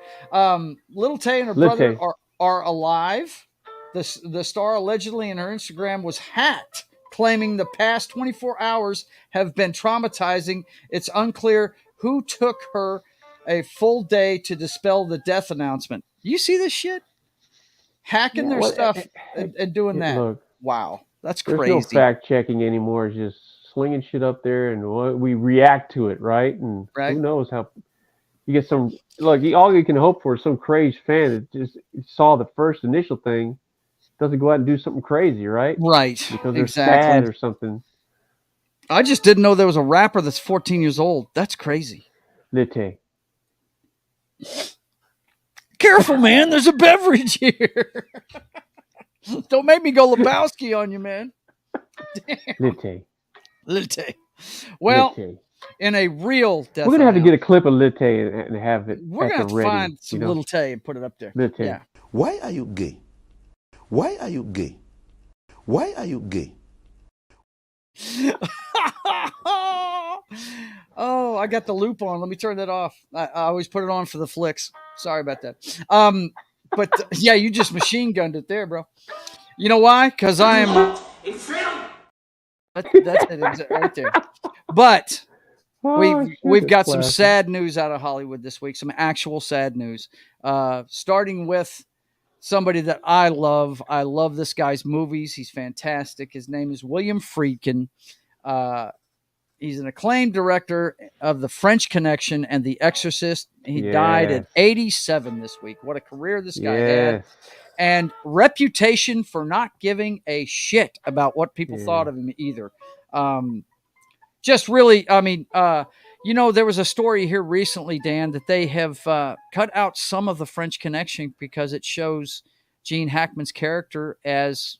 Lil Tay and her brother are alive. The star allegedly in her Instagram was hacked, claiming the past 24 hours have been traumatizing. It's unclear who took her a full day to dispel the death announcement. You see this shit? Hacking their stuff and doing that. Look, wow, that's crazy. There's no fact checking anymore. It's just slinging shit up there and we react to it, right? And who knows how... You get some look. All you can hope for is some crazed fan that just saw the first initial thing, doesn't go out and do something crazy, right? Right, because they're sad or something. I just didn't know there was a rapper that's 14 years old. That's crazy. Lite. Careful, man. There's a beverage here. Don't make me go Lebowski on you, man. Lite. Well. Lite. In a real death, we're gonna have to get a clip of Lil Tay and have it. We're gonna have to find some Lil Tay and put it up there. Lil Tay. Yeah. Why are you gay? Why are you gay? Why are you gay? Oh, I got the loop on. Let me turn that off. I always put it on for the Flix. Sorry about that. But yeah, you just machine gunned it there, bro. You know why? Because I am. That's it right there. But. We've got some sad news out of Hollywood this week, some actual sad news. Starting with somebody that I love. I love this guy's movies. He's fantastic. His name is William Friedkin. He's an acclaimed director of The French Connection and The Exorcist. He died at 87 this week. What a career this guy had. And reputation for not giving a shit about what people thought of him either. Just really, I mean, there was a story here recently, Dan, that they have cut out some of The French Connection because it shows Gene Hackman's character as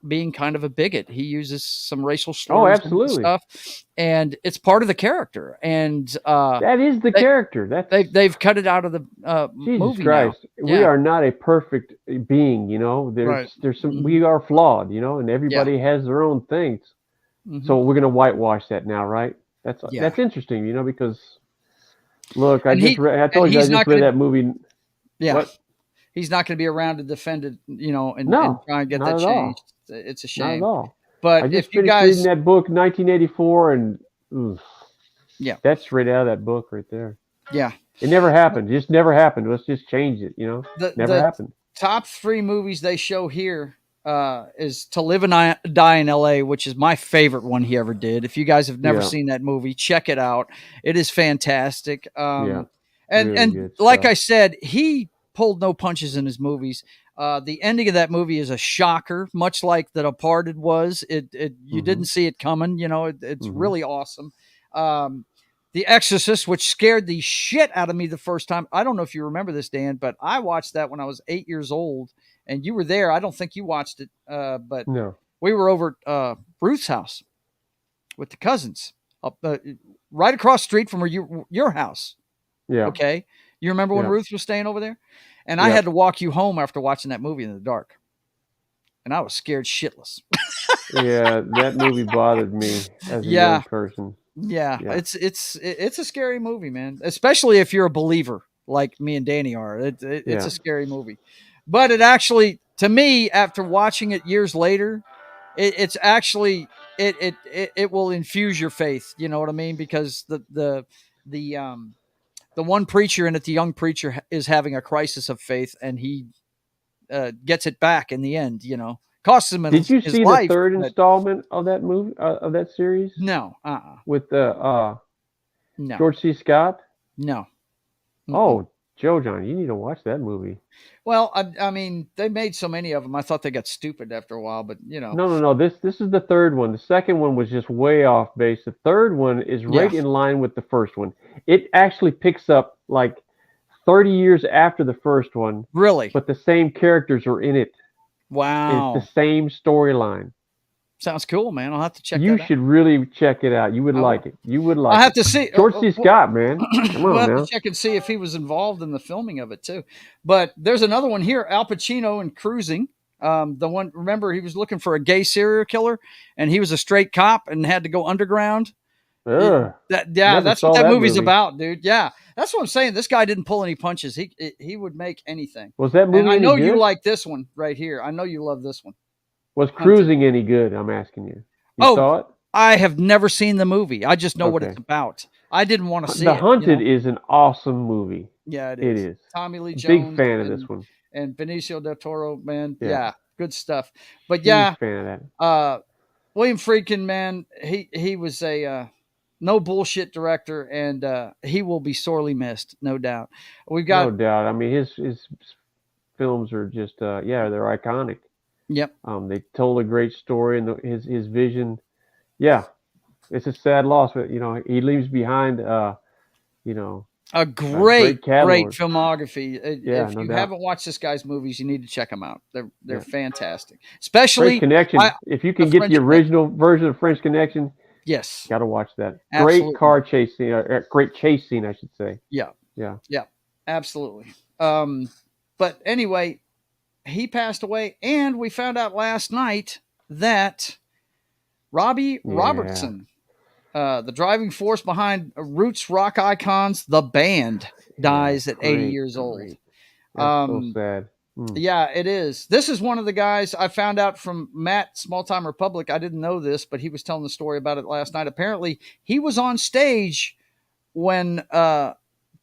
being kind of a bigot. He uses some racial slurs and stuff, and it's part of the character. And that is the character. They've cut it out of the movie. Jesus Christ, we are not a perfect being, There's some we are flawed, and everybody has their own things. Mm-hmm. So we're going to whitewash that now, right? That's interesting, because look, I just read that movie. Yeah. What? He's not going to be around to defend it, and try and get that changed. It's a shame. Not at all. But I just if you guys reading that book, 1984, and that's right out of that book right there. Yeah. It never happened. It just never happened. Let's just change it, Never happened. Top 3 movies they show here is To Live and Die in LA, which is my favorite one he ever did. If you guys have never seen that movie, check it out. It is fantastic. And like I said, he pulled no punches in his movies. The ending of that movie is a shocker, much like The Departed was. You didn't see it coming. It's really awesome. The Exorcist, which scared the shit out of me the first time. I don't know if you remember this, Dan, but I watched that when I was 8 years old, and you were there. I don't think you watched it, but No. we were over at Ruth's house with the cousins, right across the street from where your house. Yeah. Okay, you remember when Yeah. Ruth was staying over there, and I Yeah. had to walk you home after watching that movie in the dark, and I was scared shitless. Yeah, that movie bothered me as a Yeah. young person. Yeah, Yeah. it's a scary movie, man. Especially if you're a believer like me and Danny are. It's Yeah. a scary movie, but it actually, to me, after watching it years later, it's actually it will infuse your faith. You know what I mean? Because the one preacher in it, the young preacher, is having a crisis of faith, and he gets it back in the end. You know, costs him Did you his see life. the third but installment of that movie, of that series, No, with no, George C. Scott? no. Mm-mm. Oh, Joe John, you need to watch that movie. Well, I mean, they made so many of them. I thought they got stupid after a while, but you know. No. This is the third one. The second one was just way off base. The third one is right Yeah. in line with the first one. It actually picks up like 30 years after the first one, Really? but the same characters are in it. Wow. It's the same storyline. Sounds cool, man. I'll have to check You that should really check it out. You would I like will. it. You would out. like I'll have it. to see. George C. Scott, man. Come We'll on have now. to check and see if he was involved in the filming of it too. But there's another one here, Al Pacino in Cruising. The one, remember, he was looking for a gay serial killer, and he was a straight cop and had to go underground. Ugh. That's Never what saw that that movie's movie. about, dude. Yeah, that's what I'm saying. This guy didn't pull any punches. He would make anything. Was that movie And I any know good? you like this one right here. I know you love this one. Was Hunted. Cruising any good? I'm asking you. You Oh, saw it? I have never seen the movie. I just know what Okay. it's about. I didn't want to see The it. Hunted You know? is an awesome movie. Yeah, it It is. is. Tommy Lee Big Jones fan of this one. and Benicio del Toro, man. Yeah. Yeah, good stuff. But Huge yeah, fan of that. William Friedkin, man, he was a no bullshit director, and he will be sorely missed, no doubt. We've got No doubt. I mean, his films are just they're iconic. yep. They told a great story, and his vision. Yeah, it's a sad loss, but he leaves behind A great catalog. filmography. Yeah, If no you doubt. haven't watched this guy's movies, you need to check them out. They're Yeah. fantastic. French Especially Connection. If you can get French the original version of French Connection, yes. got to watch that. Absolutely. Great car chase scene, great chase scene, I should say. Yeah. Yeah. Yeah. Absolutely. But anyway, he passed away, and we found out last night that Robbie Robertson, the driving force behind Roots rock icons, the band, dies at 80 years old. That's so sad. Yeah, it is. This is one of the guys I found out from Matt, Small Time Republic. I didn't know this, but he was telling the story about it last night. Apparently, he was on stage when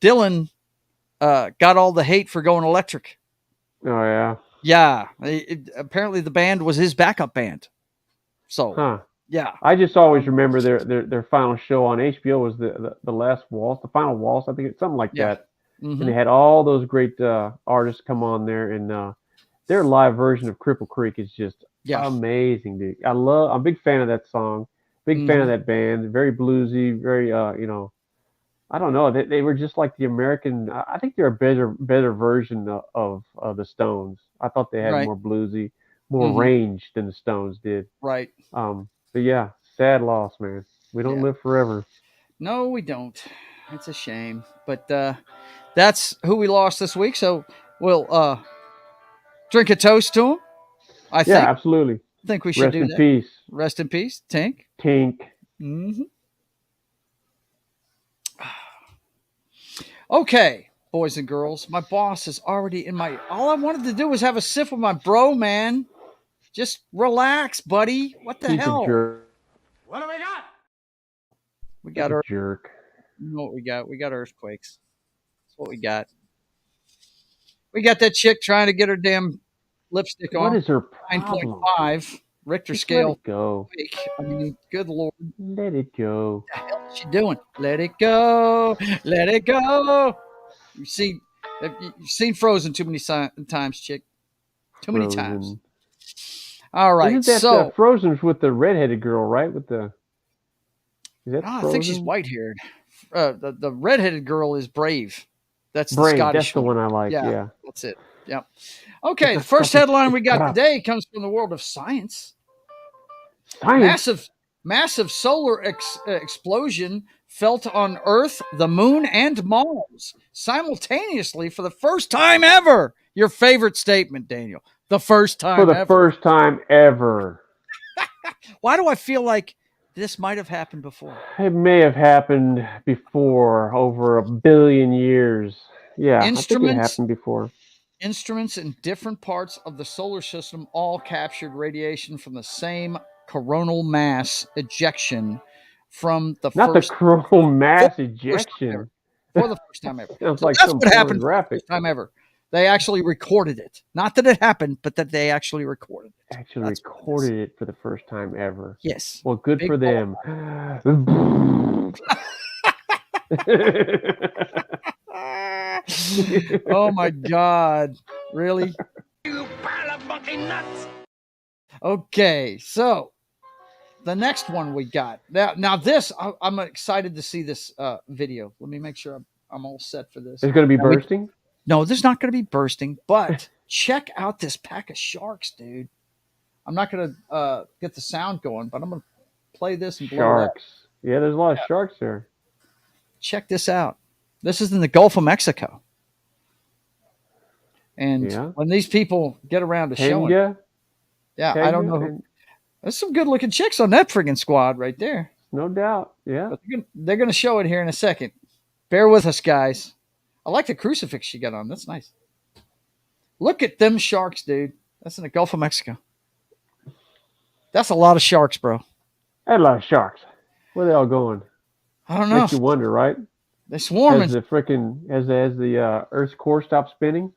Dylan got all the hate for going electric. Oh yeah. Yeah, apparently the band was his backup band. So Huh. yeah, I just always remember their final show on HBO was the last waltz, the final waltz. I think it's something like Yeah. that. Mhm. And they had all those great artists come on there, and their live version of Cripple Creek is just Yeah. amazing, dude. I'm a big fan of that song, big fan of that band. Very bluesy, very I don't know. They were just like the American. I think they're a better version of the Stones. I thought they had Right. more bluesy, more range than the Stones did. Right. But yeah, sad loss, man. We don't Yeah. live forever. No, we don't. It's a shame, but that's who we lost this week. So we'll drink a toast to him. I Yeah, absolutely. think we should Rest do in that. peace, Rest in peace, Tink. Tink. Mm-hmm. Okay, boys and girls, my boss is already in my. All I wanted to do was have a sip with my bro, man. Just relax, buddy. What the He's a hell? jerk. What do we got? We got our. Jerk. You know what we got? We got earthquakes. That's what we got. We got that chick trying to get her damn lipstick What on. is her 9.5 Richter Just scale. Let it go. Quake. I mean, good lord. Let it go. What the hell is she doing? Let it go. Let it go. You've seen Frozen too many times, chick. Too many times. Frozen. All right. Isn't that So Frozen's with the redheaded girl, right? With the. Is that I Frozen? think she's white haired. the redheaded girl is Brave. That's the Brave, Scottish that's the one I like. Yeah. That's it. Yeah. Okay, the first headline we got today comes from the world of science. Science. Massive solar explosion felt on Earth, the Moon, and Mars simultaneously for the first time ever. Your favorite statement, Daniel. The first time For the ever. first time ever. Why do I feel like this might have happened before? It may have happened before, over 1 billion years. Yeah, I think it happened before. Instruments in different parts of the solar system all captured radiation from the same coronal mass ejection from the Not first the coronal mass ejection. for the first time ever. Sounds So like that's some what happened for the pornographic. first time ever. They actually recorded it. Not that it happened, but that they actually recorded it. Actually recorded it for the first time ever. Yes. Well, good Big for them. Oh my God. Really? You pile of fucking nuts! Okay, so the next one we got. Now this, I'm excited to see this video. Let me make sure I'm all set for this. It's going to be bursting? No, there's not going to be bursting, but check out this pack of sharks, dude. I'm not going to get the sound going, but I'm going to play this and blow Sharks. Yeah, there's a lot of sharks there. Check this out. This is in the Gulf of Mexico. And when these people get around to showing it, I don't know. There's some good looking chicks on that friggin' squad right there. No doubt. Yeah. But they're going to show it here in a second. Bear with us, guys. I like the crucifix she got on. That's nice. Look at them sharks, dude. That's in the Gulf of Mexico. That's a lot of sharks, bro. That's a lot of sharks. Where are they all going? I don't know. Makes you wonder, right? They're swarming. As the Earth's core stops spinning.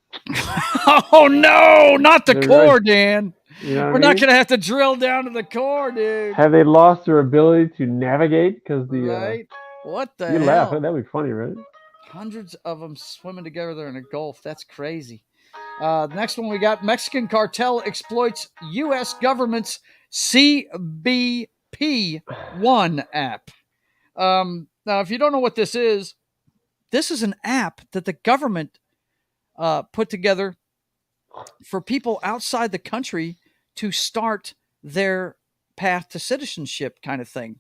Oh no, not the core, right. Dan. You know We're not going to have to drill down to the core, dude. Have they lost their ability to navigate because the right? What the you hell? laugh? That'd be funny, right? Hundreds of them swimming together in a Gulf. That's crazy. The next one we got: Mexican cartel exploits U.S. government's CBP-1 app. Now, if you don't know what this is an app that the government put together for people outside the country to start their path to citizenship kind of thing.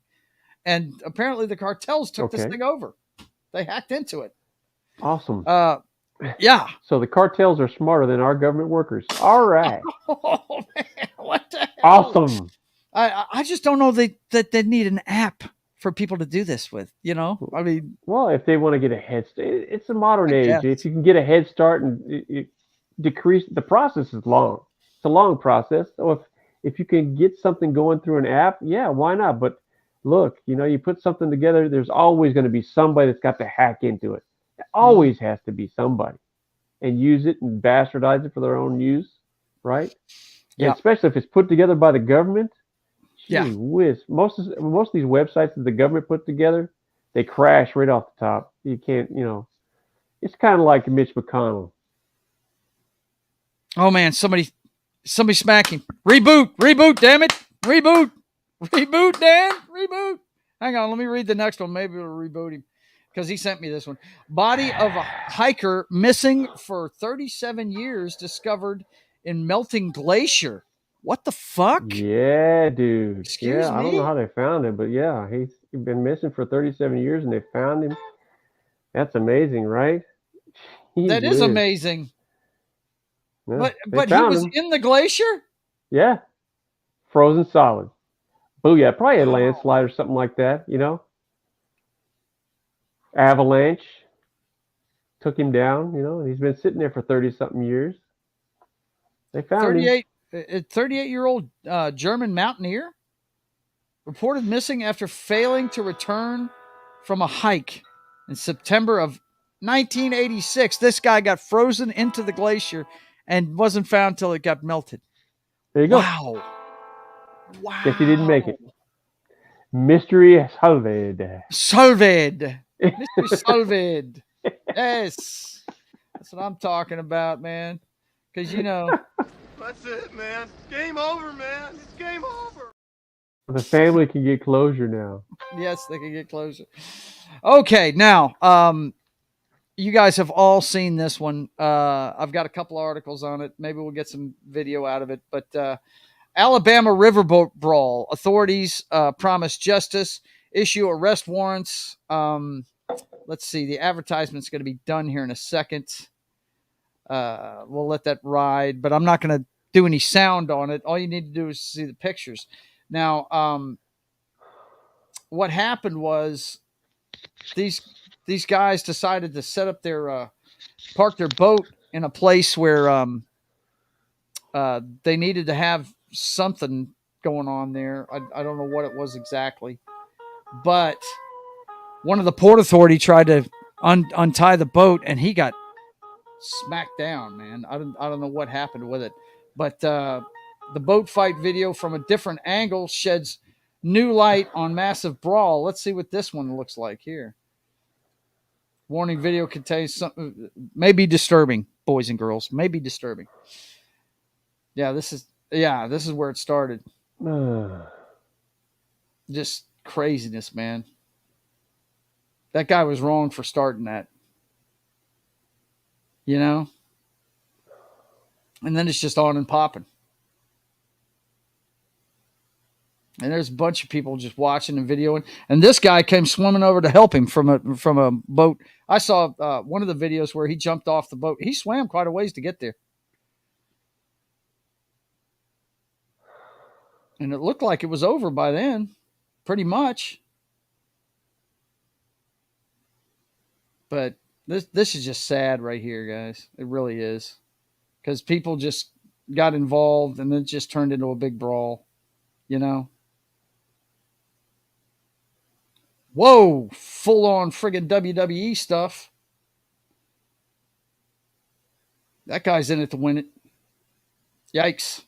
And apparently the cartels took this thing over. They hacked into it. Awesome. Yeah. So the cartels are smarter than our government workers. All right. Oh, man. What the hell? Awesome. I just don't know that they need an app for people to do this with, I mean. Well, if they want to get a head start, it's a modern age. If you can get a head start and decrease, the process is long. It's a long process. So if you can get something going through an app, yeah, why not? But look, you put something together, there's always going to be somebody that's got to hack into it. There always has to be somebody and use it and bastardize it for their own use, right? Yeah. And especially if it's put together by the government. Gee whiz. Most of these websites that the government put together, they crash right off the top. You can't, it's kind of like Mitch McConnell. Oh man, somebody smacking. Reboot, damn it. Reboot, Dan. Reboot. Hang on, let me read the next one. Maybe it'll reboot him because he sent me this one. Body of a hiker missing for 37 years discovered in melting glacier. What the fuck? Yeah, dude. Excuse me? I don't know how they found him, but yeah, he's been missing for 37 years and they found him. That's amazing, right? That is amazing. Yeah, but he was in the glacier? Yeah. Frozen solid. Booyah. Probably a landslide or something like that, Avalanche took him down, and he's been sitting there for 30-something years. They found him. A 38-year-old German mountaineer reported missing after failing to return from a hike in September of 1986. This guy got frozen into the glacier and wasn't found till it got melted. There you go. Wow. Guess he didn't make it. Mystery solved. Mystery solved. Yes. That's what I'm talking about, man. Because, That's it, man. Game over, man. It's game over. The family can get closure now. Yes, they can get closure. Okay, now, you guys have all seen this one. I've got a couple articles on it. Maybe we'll get some video out of it. But Alabama riverboat brawl. Authorities promise justice, issue arrest warrants. Let's see. The advertisement's going to be done here in a second. We'll let that ride, but I'm not going to do any sound on it. All you need to do is see the pictures. Now, what happened was these guys decided to set up their park their boat in a place where they needed to have something going on there. I don't know what it was exactly, but one of the Port Authority tried to untie the boat, and he got smacked down, man. I don't know what happened with it, but the boat fight video from a different angle sheds new light on massive brawl. Let's see what this one looks like here. Warning video contains something may be disturbing, boys and girls. May be disturbing. Yeah, this is where it started. Just craziness, man. That guy was wrong for starting that. You know? And then it's just on and popping. And there's a bunch of people just watching and videoing. And this guy came swimming over to help him from a boat. I saw one of the videos where he jumped off the boat. He swam quite a ways to get there. And it looked like it was over by then, pretty much. But this is just sad right here, guys. It really is. Because people just got involved and it just turned into a big brawl, you know? Whoa, full on friggin' WWE stuff. That guy's in it to win it. Yikes.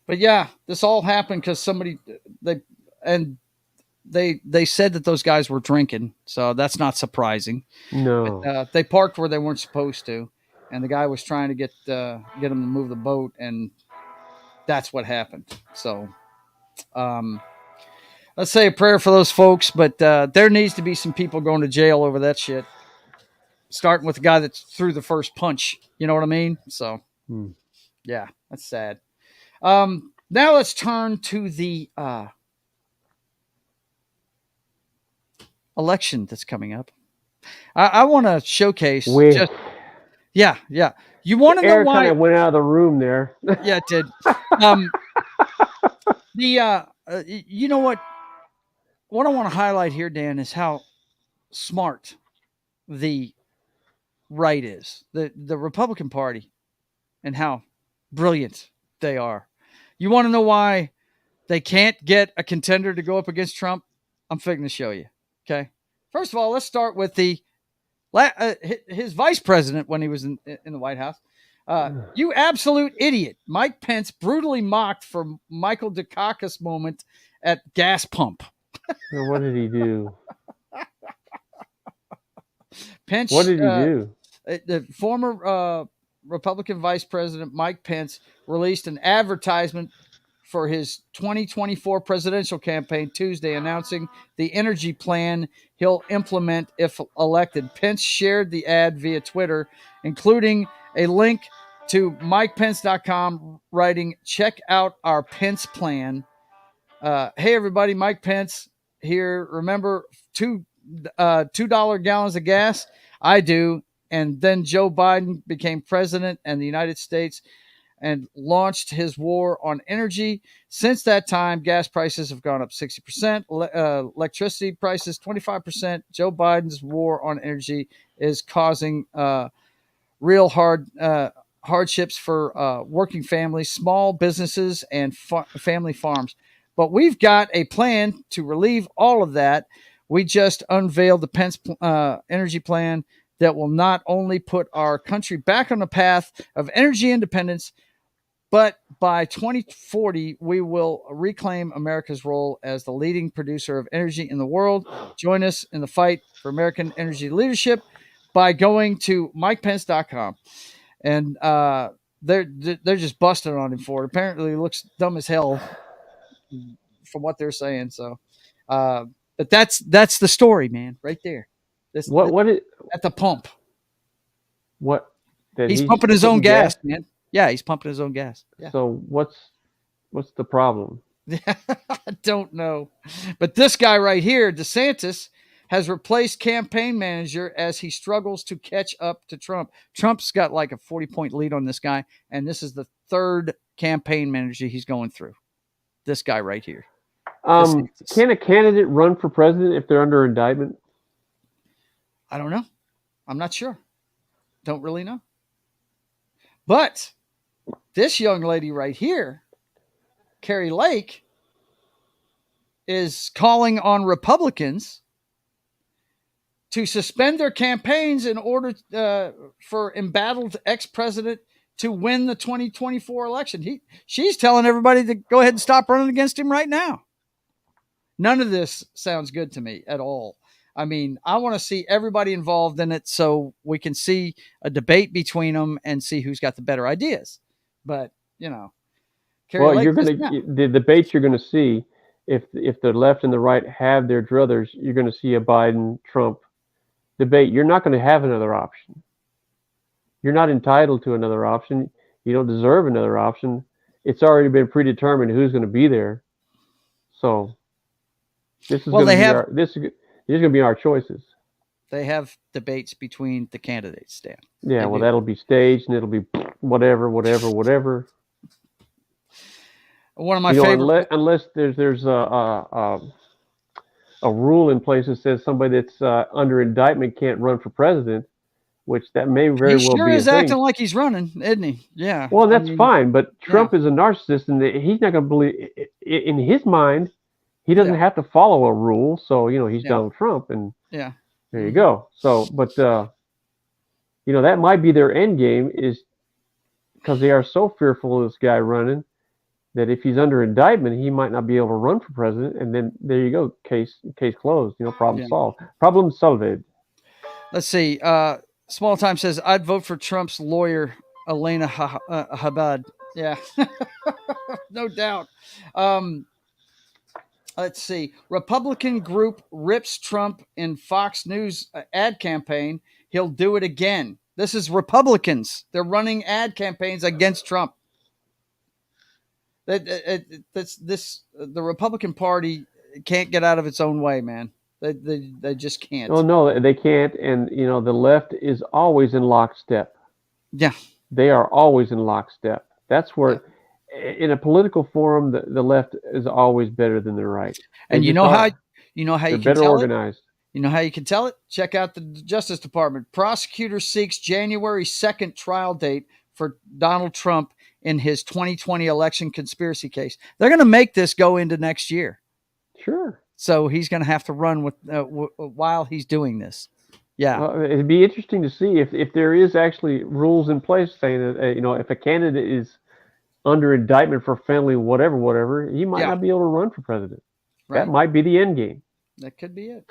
But yeah, this all happened because they said that those guys were drinking, so that's not surprising. No. But, they parked where they weren't supposed to, and the guy was trying to get them to move the boat, and that's what happened. So, let's say a prayer for those folks, but there needs to be some people going to jail over that shit. Starting with the guy that threw the first punch. You know what I mean? So, yeah, that's sad. Now let's turn to the election that's coming up. I want to showcase. Yeah. You want to know why? Air kind of went out of the room there. Yeah, it did. You know what? What I want to highlight here, Dan, is how smart the right is, the Republican Party, and how brilliant they are. You want to know why they can't get a contender to go up against Trump? I'm figuring to show you. Okay. First of all, let's start with his vice president when he was in the White House. You absolute idiot. Mike Pence brutally mocked for Michael Dukakis moment at gas pump. What did he do? Pence, what did he do? The former Republican Vice President Mike Pence released an advertisement for his 2024 presidential campaign Tuesday, announcing the energy plan he'll implement if elected. Pence shared the ad via Twitter, including a link to MikePence.com, writing, "Check out our Pence plan." Hey, everybody, Mike Pence here. Remember $2 gallons of gas? I do. And then Joe Biden became president in the United States and launched his war on energy. Since that time, gas prices have gone up 60%, electricity prices 25%. Joe Biden's war on energy is causing real hardships for working families, small businesses, and family farms. But we've got a plan to relieve all of that. We just unveiled the Pence energy plan that will not only put our country back on the path of energy independence, but by 2040, we will reclaim America's role as the leading producer of energy in the world. Join us in the fight for American energy leadership by going to MikePence.com. And they're just busting on him for it. Apparently, he looks dumb as hell from what they're saying. So, but But that's the story, man, right there. What is at the pump? what that He's pumping his own putting gas, man. Yeah, he's pumping his own gas. Yeah. So what's the problem? I don't know. But this guy right here, Desantis, has replaced campaign manager as he struggles to catch up to Trump. Trump's got like a 40-point lead on this guy, and this is the third campaign manager he's going through. This guy right here. Can a candidate run for president if they're under indictment? I don't know. I'm not sure. Don't really know. But this young lady right here, Carrie Lake, is calling on Republicans to suspend their campaigns in order for embattled ex-president to win the 2024 election. She's telling everybody to go ahead and stop running against him right now. None of this sounds good to me at all. I mean, I want to see everybody involved in it so we can see a debate between them and see who's got the better ideas. But, Carrie Lake, the debates you're going to see, if the left and the right have their druthers, you're going to see a Biden-Trump debate. You're not going to have another option. You're not entitled to another option. You don't deserve another option. It's already been predetermined who's going to be there. So this is going to be our choices. They have debates between the candidates, Dan. Yeah, that'll be staged and it'll be whatever. One of my favorite, unless there's a rule in place that says somebody that's under indictment can't run for president, which that may very well be. He sure is acting like he's running, isn't he? Yeah. Well, that's fine, but Trump is a narcissist, and he's not going to believe. In his mind, he doesn't have to follow a rule, so he's Donald Trump, and there you go. So, but that might be their end game, is because they are so fearful of this guy running that if he's under indictment, he might not be able to run for president, and then there you go, case closed. Problem solved. Problem solved. Let's see. Small Time says, I'd vote for Trump's lawyer, Elena Habad. Yeah, no doubt. Let's see. Republican group rips Trump in Fox News ad campaign. He'll do it again. This is Republicans. They're running ad campaigns against Trump. The Republican Party can't get out of its own way, man. They just can't. Oh no, they can't. And the left is always in lockstep. Yeah, they are always in lockstep. That's where, in a political forum, the left is always better than the right. And you know how you can better tell organized. It? You know how you can tell it? Check out the Justice Department. Prosecutor seeks January 2nd trial date for Donald Trump in his 2020 election conspiracy case. They're going to make this go into next year. Sure. So he's going to have to run with while he's doing this. Yeah. It'd be interesting to see if there is actually rules in place saying that, if a candidate is under indictment for felony whatever, he might not be able to run for president. Right. That might be the end game. That could be it.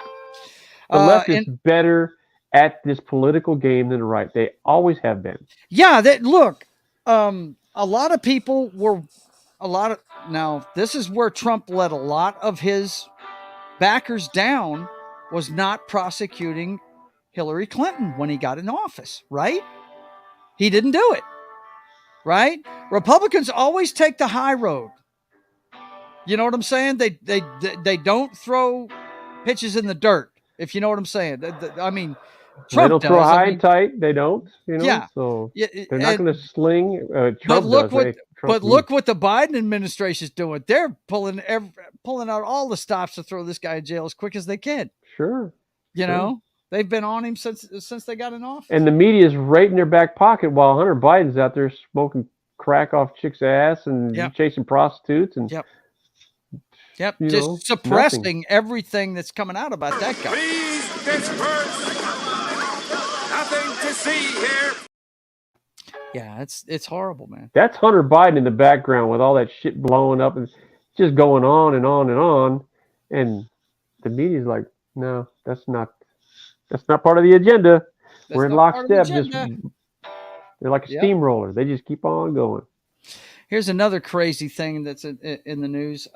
The left is better at this political game than the right. They always have been. Yeah. Look, a lot of people now this is where Trump let a lot of his backers down, was not prosecuting Hillary Clinton when he got in office, right? He didn't do it, right? Republicans always take the high road. You know what I'm saying? They don't throw pitches in the dirt, if you know what I'm saying. I mean, Trump they don't throw high and tight. They don't, Yeah. So they're not going to sling. Trump look what the Biden administration is doing. They're pulling out all the stops to throw this guy in jail as quick as they can. Sure. You know, they've been on him since they got in office. And the media is right in their back pocket while Hunter Biden's out there smoking crack off chicks' ass and chasing prostitutes and just suppressing everything that's coming out about that guy. Please disperse. Nothing to see here. Yeah, it's horrible, man. That's Hunter Biden in the background with all that shit blowing up and just going on and on and on. And the media's like, no, that's not part of the agenda. We're in lockstep. They're like a steamroller. They just keep on going. Here's another crazy thing that's in the news.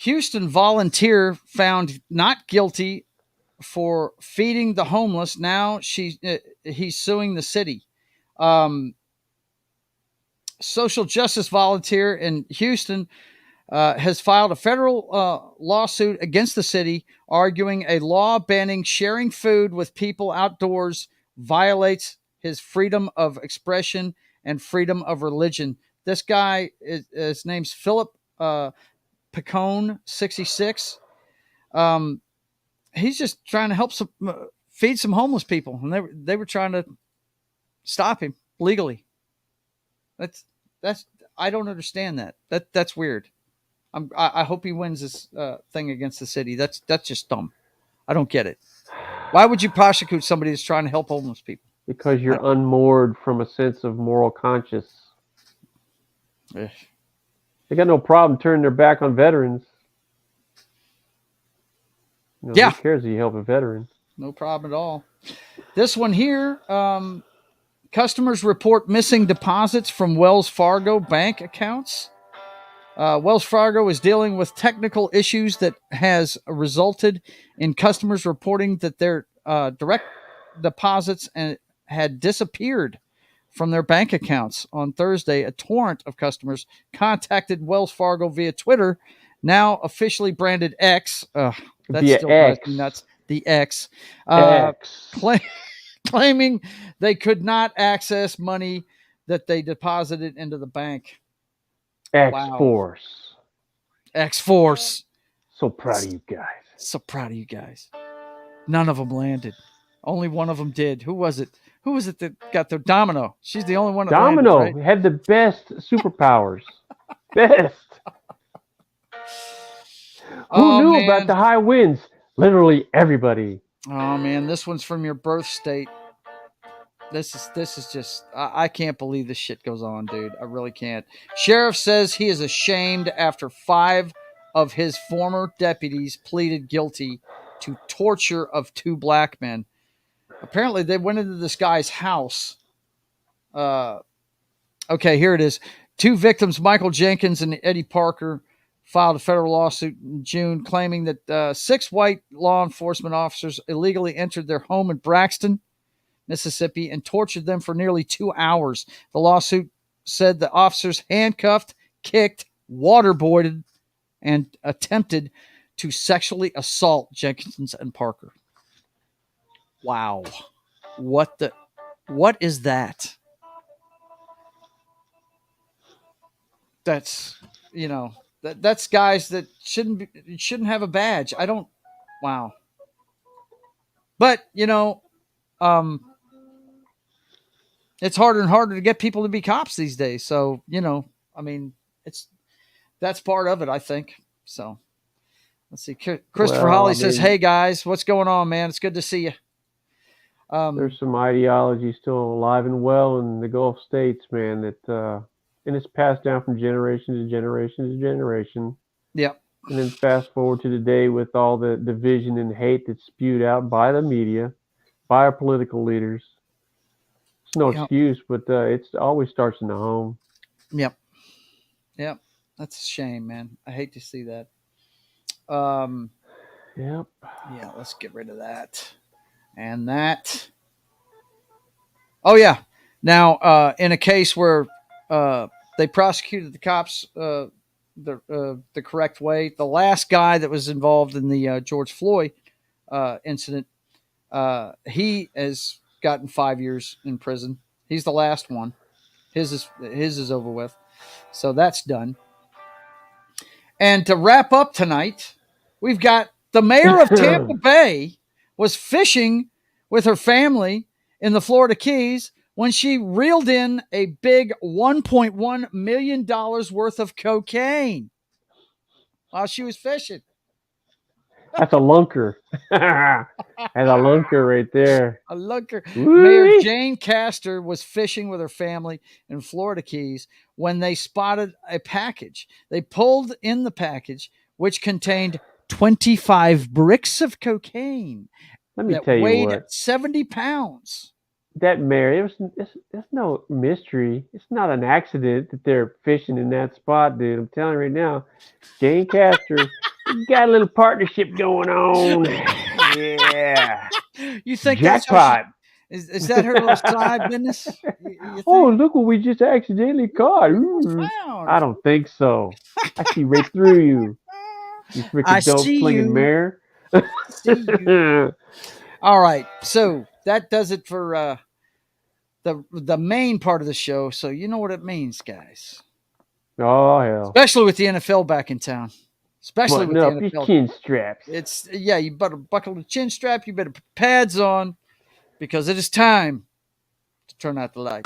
Houston volunteer found not guilty for feeding the homeless. Now he's suing the city. Social justice volunteer in Houston has filed a federal lawsuit against the city, arguing a law banning sharing food with people outdoors violates his freedom of expression and freedom of religion. This guy, his name's Philip Picone, 66. He's just trying to help feed some homeless people, and they were trying to stop him legally. That's I don't understand that. That's weird. I hope he wins this thing against the city. That's just dumb. I don't get it. Why would you prosecute somebody that's trying to help homeless people? Because you're unmoored from a sense of moral conscience. Eh. They got no problem turning their back on veterans. Yeah. Who cares if you help a veteran? No problem at all. This one here, customers report missing deposits from Wells Fargo bank accounts. Wells Fargo is dealing with technical issues that has resulted in customers reporting that their direct deposits had disappeared from their bank accounts. On Thursday, a torrent of customers contacted Wells Fargo via Twitter, now officially branded X. That Via still drives X. me nuts. The X. X. Claiming they could not access money that they deposited into the bank. X-Force. X-Force. So proud of you guys. So proud of you guys. None of them landed. Only one of them did. Who was it? Who was it that got the Domino? She's the only one that Domino landed, right? had the best superpowers. Best. Who knew about the high winds? Literally everybody. Oh man, this one's from your birth state. This is just I can't believe this shit goes on, dude. I really can't. Sheriff says he is ashamed after 5 of his former deputies pleaded guilty to torture of 2 black men. Apparently, they went into this guy's house. Okay, here it is. 2 victims, Michael Jenkins and Eddie Parker, filed a federal lawsuit in June claiming that 6 white law enforcement officers illegally entered their home in Braxton, Mississippi, and tortured them for nearly 2 hours. The lawsuit said the officers handcuffed, kicked, waterboarded, and attempted to sexually assault Jenkins and Parker. Wow. What is that? That's, that's guys that shouldn't have a badge. Wow. But, it's harder and harder to get people to be cops these days. So, that's part of it, I think. So let's see. Christopher Holly says, "Hey guys, what's going on, man? It's good to see you." There's some ideology still alive and well in the Gulf states, man, that, and it's passed down from generation to generation to generation. Yep. And then fast forward to today with all the division and hate that's spewed out by the media, by our political leaders. It's no excuse, but it always starts in the home. Yep. That's a shame, man. I hate to see that. Yep. Yeah, let's get rid of that. And that. Oh, yeah. Now, in a case where they prosecuted the cops the correct way, the last guy that was involved in the George Floyd incident, he has gotten 5 years in prison. He's the last one. His is over with. So that's done. And to wrap up tonight, we've got the mayor of Tampa Bay was fishing with her family in the Florida Keys when she reeled in a big $1.1 million worth of cocaine while she was fishing. That's a lunker. That's a lunker right there. A lunker. Woo-wee. Mayor Jane Castor was fishing with her family in Florida Keys when they spotted a package. They pulled in the package, which contained 25 bricks of cocaine. Let me tell you weighed what. 70 pounds. That mayor, it's no mystery. It's not an accident that they're fishing in that spot, dude. I'm telling you right now, Jane Castor Got a little partnership going on. Yeah. You think Jackpot. Is that her little side business? You think? Oh, look what we just accidentally caught. Found. I don't think so. I see right through you. You I freaking dope see slinging you. mare. See you. All right. So that does it for the main part of the show. So you know what it means, guys. Oh, hell. Especially with the NFL back in town. Especially with Button the up NFL. your chin straps. You better buckle the chin strap. You better put pads on because it is time to turn out the light.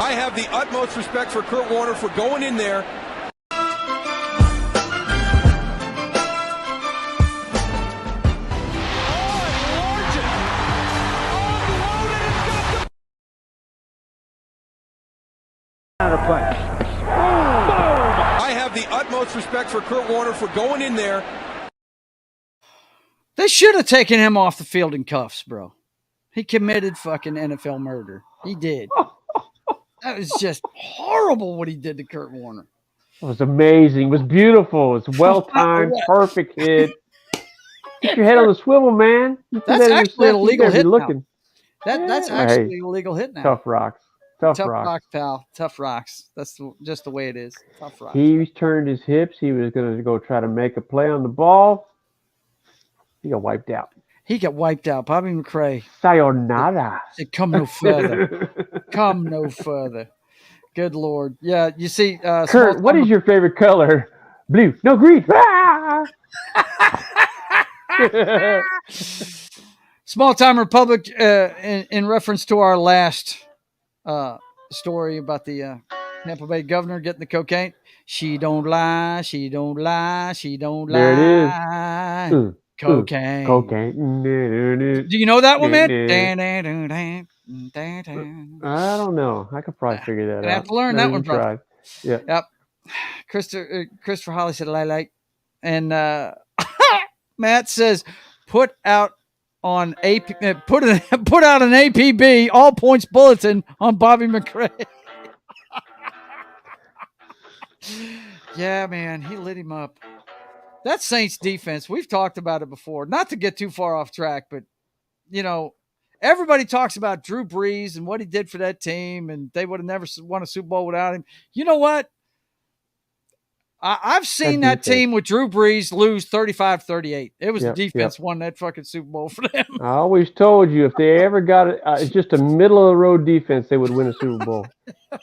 I have the utmost respect for Kurt Warner for going in there. I have the utmost respect for Kurt Warner for going in there. They should have taken him off the field in cuffs, bro. He committed fucking NFL murder. He did. That was just horrible what he did to Kurt Warner. It was amazing. It was beautiful. It's well-timed, perfect hit. Keep your head on the swivel, man. That's actually an illegal hit looking. That's actually an illegal hit now. Tough rocks. Tough rocks. Rocks, pal. Tough rocks. That's just the way it is. Tough rocks. He turned his hips. He was going to go try to make a play on the ball. He got wiped out. Bobby McCray. Sayonara. Said, come no further. Come no further. Good Lord. Yeah, you see. Kurt, what is your favorite color? Blue. No, green. Ah! Small Time Republic, in reference to our last story about the Tampa Bay governor getting the cocaine. She don't lie. She don't lie. She don't lie. There it is. Cocaine. Cocaine. Do you know that one, man? I don't know. I could probably figure that out. I have to learn that one, bro. Tried. Yeah. Yep. Christopher Holly said light. And Matt says put out an APB all points bulletin on Bobby McCray. Yeah, man, he lit him up. That Saints defense, we've talked about it before. Not to get too far off track, but you know, everybody talks about Drew Brees and what he did for that team, and they would have never won a Super Bowl without him. You know what? I've seen that team with Drew Brees lose 35-38. It was the defense won that fucking Super Bowl for them. I always told you if they ever got it, it's just a middle-of-the-road defense, they would win a Super Bowl.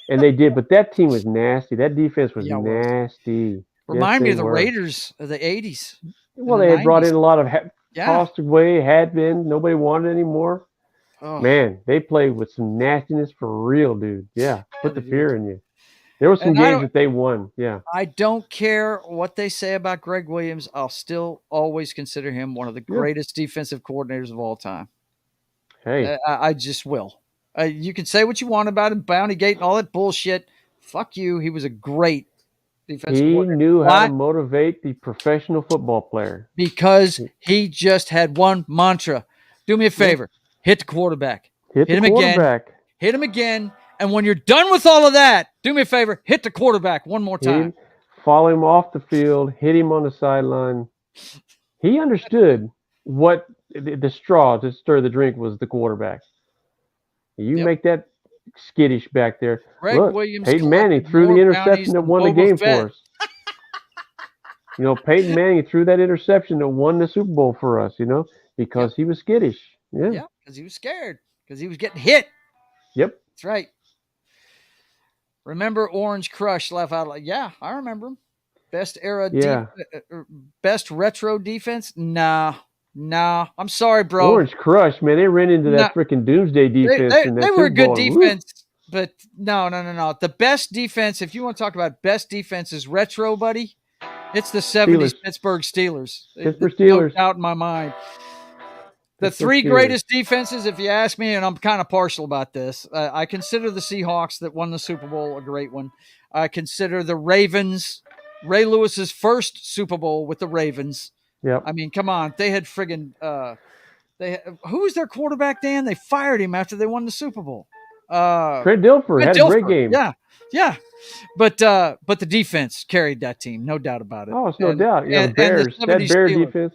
And they did, but that team was nasty. That defense was nasty. Remind me of the Raiders of the 80s. Well, they had brought in a lot of tossed away, had been. Nobody wanted anymore. Oh. Man, they played with some nastiness for real, dude. Yeah, put the fear in you. There were some games that they won. Yeah. I don't care what they say about Greg Williams. I'll still always consider him one of the greatest defensive coordinators of all time. Hey. I just will. You can say what you want about him, Bounty Gate and all that bullshit. Fuck you. He was a great defensive coordinator. He knew how to motivate the professional football player. Because he just had one mantra. Do me a favor. Hit the quarterback. Hit him again. Hit him again. And when you're done with all of that, do me a favor, hit the quarterback one more time. Follow him off the field, hit him on the sideline. He understood what the straw to stir the drink was the quarterback. You make that skittish back there. Look, Williams, Peyton Manning threw the interception that won the game for us. You know, Peyton Manning threw that interception that won the Super Bowl for us, you know, because he was skittish. Yeah, because he was scared, because he was getting hit. Yep. That's right. Remember Orange Crush left out like, I remember him. Best era, best retro defense? Nah. I'm sorry, bro. Orange Crush, man, they ran into that freaking Doomsday defense. They were a good defense, but no. The best defense, if you want to talk about best defense, is retro, buddy. It's the 70s Pittsburgh Steelers. No doubt in my mind. The three greatest defenses, if you ask me, and I'm kind of partial about this, I consider the Seahawks that won the Super Bowl a great one. I consider the Ravens, Ray Lewis's first Super Bowl with the Ravens, Yep. I mean, come on. They had friggin' who was their quarterback, Dan? They fired him after they won the Super Bowl. Trent Dilfer had a great game. Yeah. But the defense carried that team, no doubt about it. Oh, it's no doubt. You know, the and Bears, that Bear defense.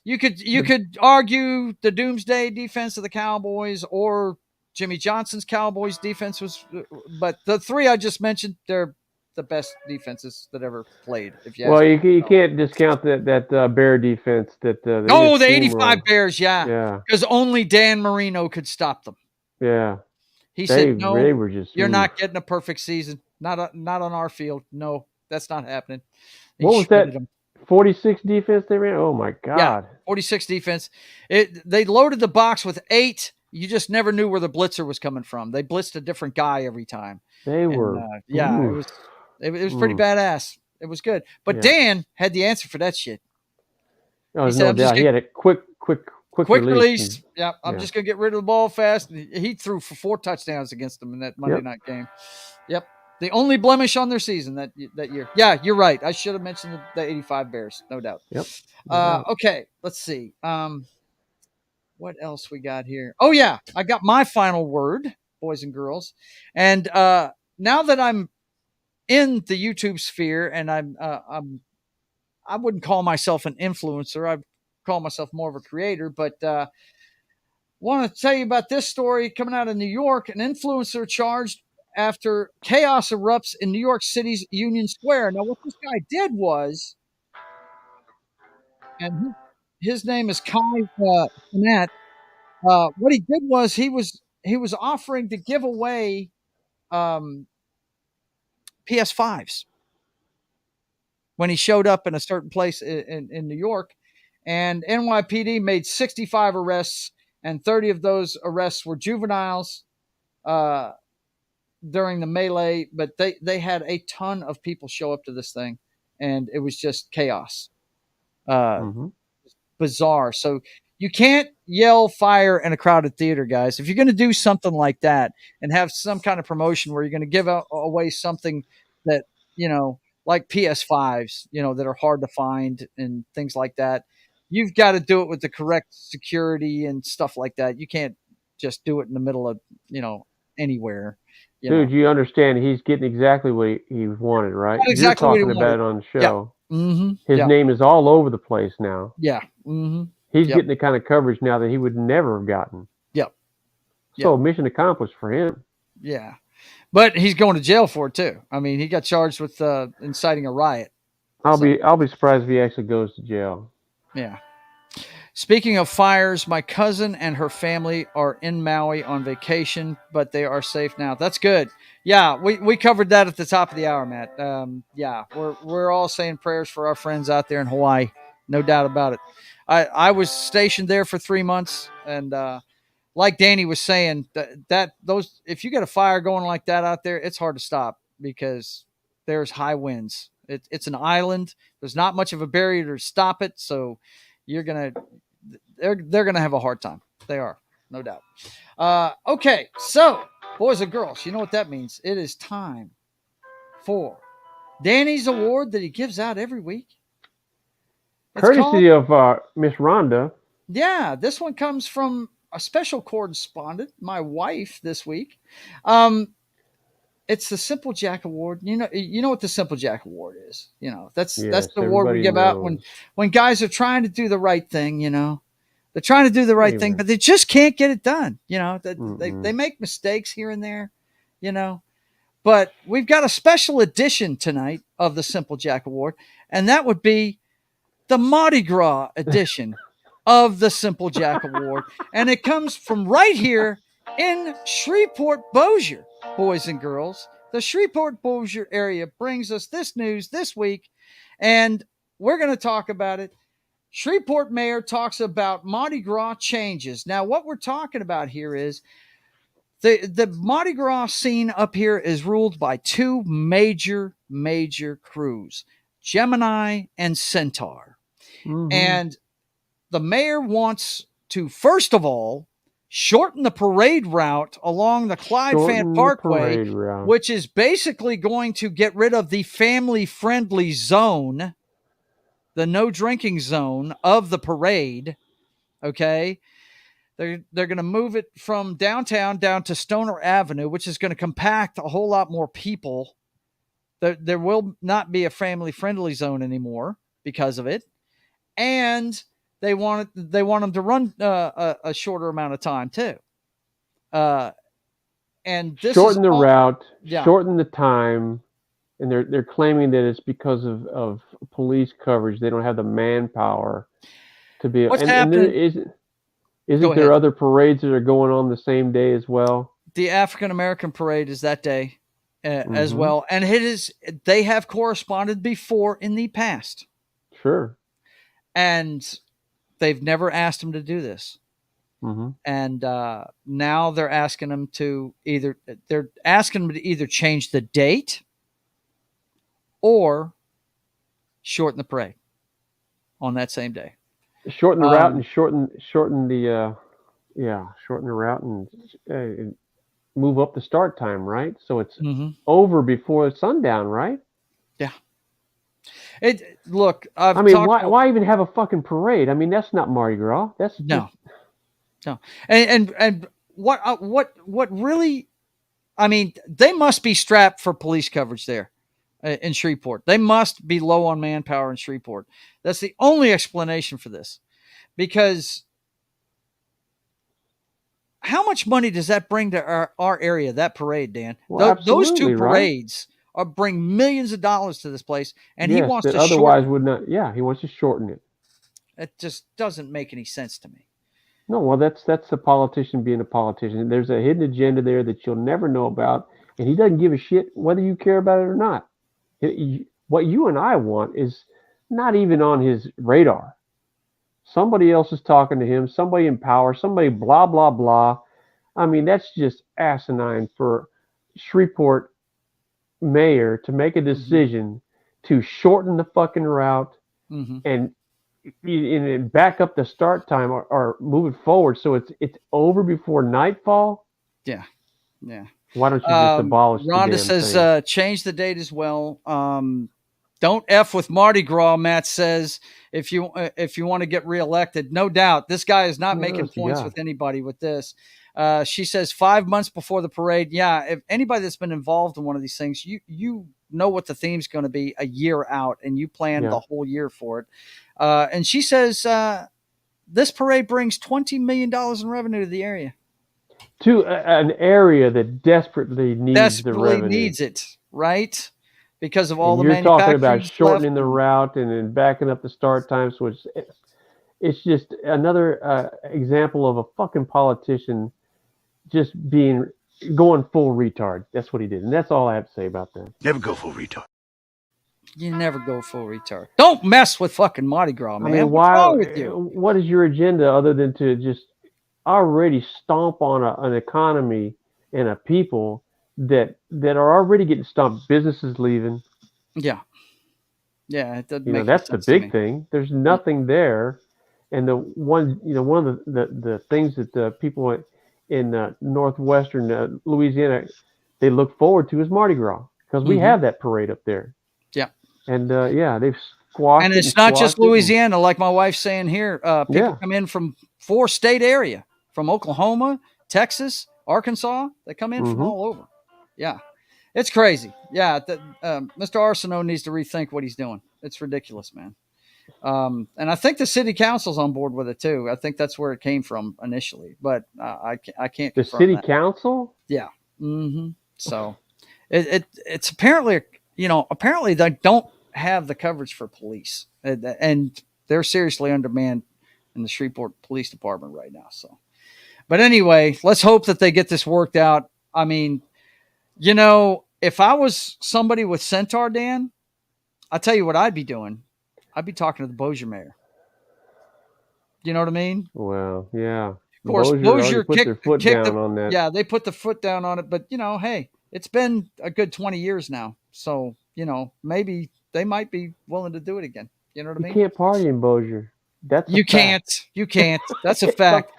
You could argue the doomsday defense of the Cowboys or Jimmy Johnson's Cowboys defense was, but the three I just mentioned, they're the best defenses that ever played. If you you can't discount that Bear defense. The 85 Bears, yeah, because only Dan Marino could stop them. Yeah, he said, "No, they were just, you're not getting a perfect season. Not on our field. No, that's not happening." What was that? 46 defense they ran? Oh my God. Yeah, 46 defense. They loaded the box with 8. You just never knew where the blitzer was coming from. They blitzed a different guy every time. It was pretty badass. It was good. But Dan had the answer for that shit. Oh, no doubt. He had a quick release. Yeah, I'm just gonna get rid of the ball fast. He threw for 4 touchdowns against them in that Monday night game. Yep. The only blemish on their season that year. Yeah, you're right. I should have mentioned the 85 Bears, no doubt. Yep. Okay, let's see. What else we got here? Oh yeah, I got my final word, boys and girls. And now that I'm in the YouTube sphere, and I wouldn't call myself an influencer. I'd call myself more of a creator, but want to tell you about this story coming out of New York. An influencer charged after chaos erupts in New York City's Union Square. Now, what this guy did was, and his name is Kai Fournette. What he did was he was offering to give away PS5s when he showed up in a certain place in New York, and NYPD made 65 arrests, and 30 of those arrests were juveniles during the melee, but they had a ton of people show up to this thing, and it was just chaos. Bizarre. So you can't yell fire in a crowded theater, guys. If you're going to do something like that and have some kind of promotion where you're going to give away something that, like PS5s, that are hard to find and things like that, you've got to do it with the correct security and stuff like that. You can't just do it in the middle of, anywhere. Dude, you understand he's getting exactly what he wanted, right? Exactly. You're talking about it on the show. Yeah. Mm-hmm. His name is all over the place now. Yeah. Mm-hmm. He's getting the kind of coverage now that he would never have gotten. Yep. So mission accomplished for him. Yeah. But he's going to jail for it too. I mean, he got charged with inciting a riot. I'll be surprised if he actually goes to jail. Yeah. Speaking of fires, my cousin and her family are in Maui on vacation, but they are safe now. That's good. Yeah, we covered that at the top of the hour, Matt. Yeah, we're all saying prayers for our friends out there in Hawaii. No doubt about it. I was stationed there for 3 months, and like Danny was saying, those if you get a fire going like that out there, it's hard to stop because there's high winds. It's an island. There's not much of a barrier to stop it, so they're gonna have a hard time. They are, no doubt. Okay, so boys and girls, you know what that means. It is time for Danny's award that he gives out every week. Courtesy of Miss Rhonda. Yeah, this one comes from a special correspondent, my wife, this week. It's the Simple Jack Award. You know what the Simple Jack Award is. That's the award we give out when guys are trying to do the right thing. They're trying to do the right thing, but they just can't get it done. They make mistakes here and there. But we've got a special edition tonight of the Simple Jack Award, and that would be the Mardi Gras edition of the Simple Jack Award, and it comes from right here in Shreveport, Bossier. Boys and girls, the Shreveport Bossier area brings us this news this week, and we're going to talk about it. Shreveport mayor talks about Mardi Gras changes. Now, what we're talking about here is the Mardi Gras scene up here is ruled by 2 major crews, Gemini and Centaur. Mm-hmm. And the mayor wants to, first of all, shorten the parade route along the Clyde Fan Parkway, which is basically going to get rid of the family-friendly zone the no drinking zone of the parade. Okay. They're going to move it from downtown down to Stoner Avenue, which is going to compact a whole lot more people. There will not be a family-friendly zone anymore because of it, and they want them to run a shorter amount of time too. And this shorten the all, route, yeah. shorten the time, and they're claiming that it's because of police coverage. They don't have the manpower to be. What's and happening? And isn't there other parades that are going on the same day as well? The African American parade is that day as well, and they have corresponded before in the past. Sure. And they've never asked him to do this. Mm-hmm. And now they're asking him to either change the date or shorten the parade on that same day. Shorten the route and shorten the route and move up the start time, right? So it's over before sundown, right? Yeah. Why even have a fucking parade? I mean, that's not Mardi Gras. That's no. And what really? I mean, they must be strapped for police coverage there in Shreveport. They must be low on manpower in Shreveport. That's the only explanation for this, because how much money does that bring to our area? That parade, Dan. Well, those two parades. Right? Bring millions of dollars to this place, and yes, he wants to otherwise would not. Yeah, he wants to shorten it. It just doesn't make any sense to me. No, well, that's a politician being a politician. There's a hidden agenda there that you'll never know about, and he doesn't give a shit whether you care about it or not. What you and I want is not even on his radar. Somebody else is talking to him. Somebody in power. Somebody blah blah blah. I mean, that's just asinine for Shreveport mayor to make a decision to shorten the fucking route and back up the start time or move it forward so it's over before nightfall. Yeah. Why don't you just abolish the damn Rhonda says thing? Change the date as well. Don't F with Mardi Gras, Matt says, if you want to get reelected. No doubt. This guy is not making points with anybody with this. She says 5 months before the parade. Yeah, if anybody that's been involved in one of these things, you know what the theme's going to be a year out, and you plan the whole year for it. And she says this parade brings $20 million in revenue to the area. To an area that desperately needs the revenue. Needs it, right? Because of all the manufacturing. You're talking about shortening the route and then backing up the start time. So it's just another example of a fucking politician just going full retard. That's what he did. And that's all I have to say about that. Never go full retard. You never go full retard. Don't mess with fucking Mardi Gras, man. I mean, what's wrong with you? What is your agenda other than to just already stomp on an economy and a people that are already getting stomped? Businesses leaving. Yeah. It doesn't make that's sense the big thing. There's nothing there. And one of the things that the people in northwestern Louisiana, they look forward to is Mardi Gras, because we have that parade up there. Yeah. And they've squashed and it. And it's not just Louisiana, like my wife's saying here. People come in from 4-state area, from Oklahoma, Texas, Arkansas. They come in from all over. Yeah. It's crazy. Yeah. Mr. Arsenault needs to rethink what he's doing. It's ridiculous, man. And I think the city council's on board with it too. I think that's where it came from initially, but I can't. The city council? Yeah. So it's apparently, apparently they don't have the coverage for police, and they're seriously undermanned in the Shreveport Police Department right now. So, but anyway, let's hope that they get this worked out. I mean, if I was somebody with Centaur, Dan, I'll tell you what I'd be doing. I'd be talking to the Bossier mayor. You know what I mean? Well, yeah. Of course, Bossier put their foot down on that. Yeah, they put the foot down on it. But, hey, it's been a good 20 years now. So, maybe they might be willing to do it again. You know what I mean? You can't party in Bossier. You can't. That's a fact.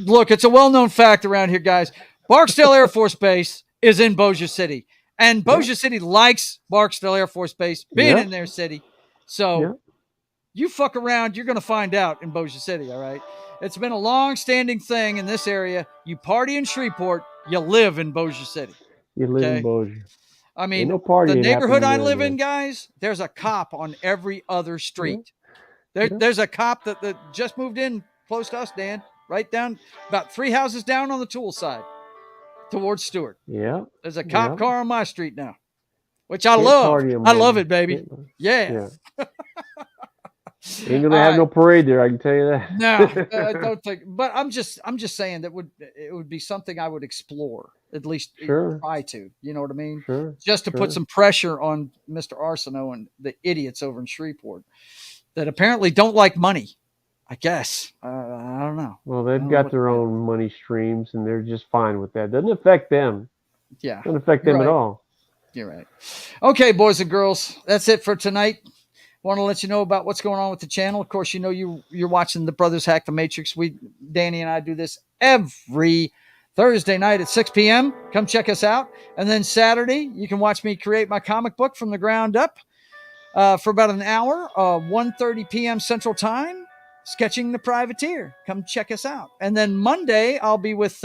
Look, it's a well-known fact around here, guys. Barksdale Air Force Base is in Bossier City. And Bossier City likes Barksdale Air Force Base being in their city. So, You fuck around, you're going to find out in Bossier City, all right? It's been a long-standing thing in this area. You party in Shreveport, you live in Bossier City. You live in Okay? Bossier. I Ain't mean, no the partying neighborhood I happening there, live in, man. guys, there's a cop on every other street. Yeah. There's a cop that just moved in close to us, Dan, right down about 3 houses down on the Tool side towards Stewart. Yeah. There's a cop Yeah. car on my street now, which I Can't love. party on I love Bossier. it, baby. Can't- Yeah. Ain't gonna All have right. no parade there, I can tell you that. No, I don't think. But I'm just saying that it would be something I would explore, at least Sure. try to. You know what I mean? Sure. Just to put sure. some pressure on Mr. Arsenault and the idiots over in Shreveport that apparently don't like money. I guess I don't know. Well, I they've don't know got what their to do. own money streams, and they're just fine with that. Doesn't affect them. Yeah, Doesn't affect you're them at right. all. You're right. Okay, boys and girls, that's it for tonight. Want to let you know about what's going on with the channel. Of course, you know you're watching the Brothers Hack the Matrix. Danny and I do this every Thursday night at 6 p.m. Come check us out. And then Saturday, you can watch me create my comic book from the ground up for about an hour, 1:30 p.m. Central Time, sketching the Privateer. Come check us out. And then Monday, I'll be with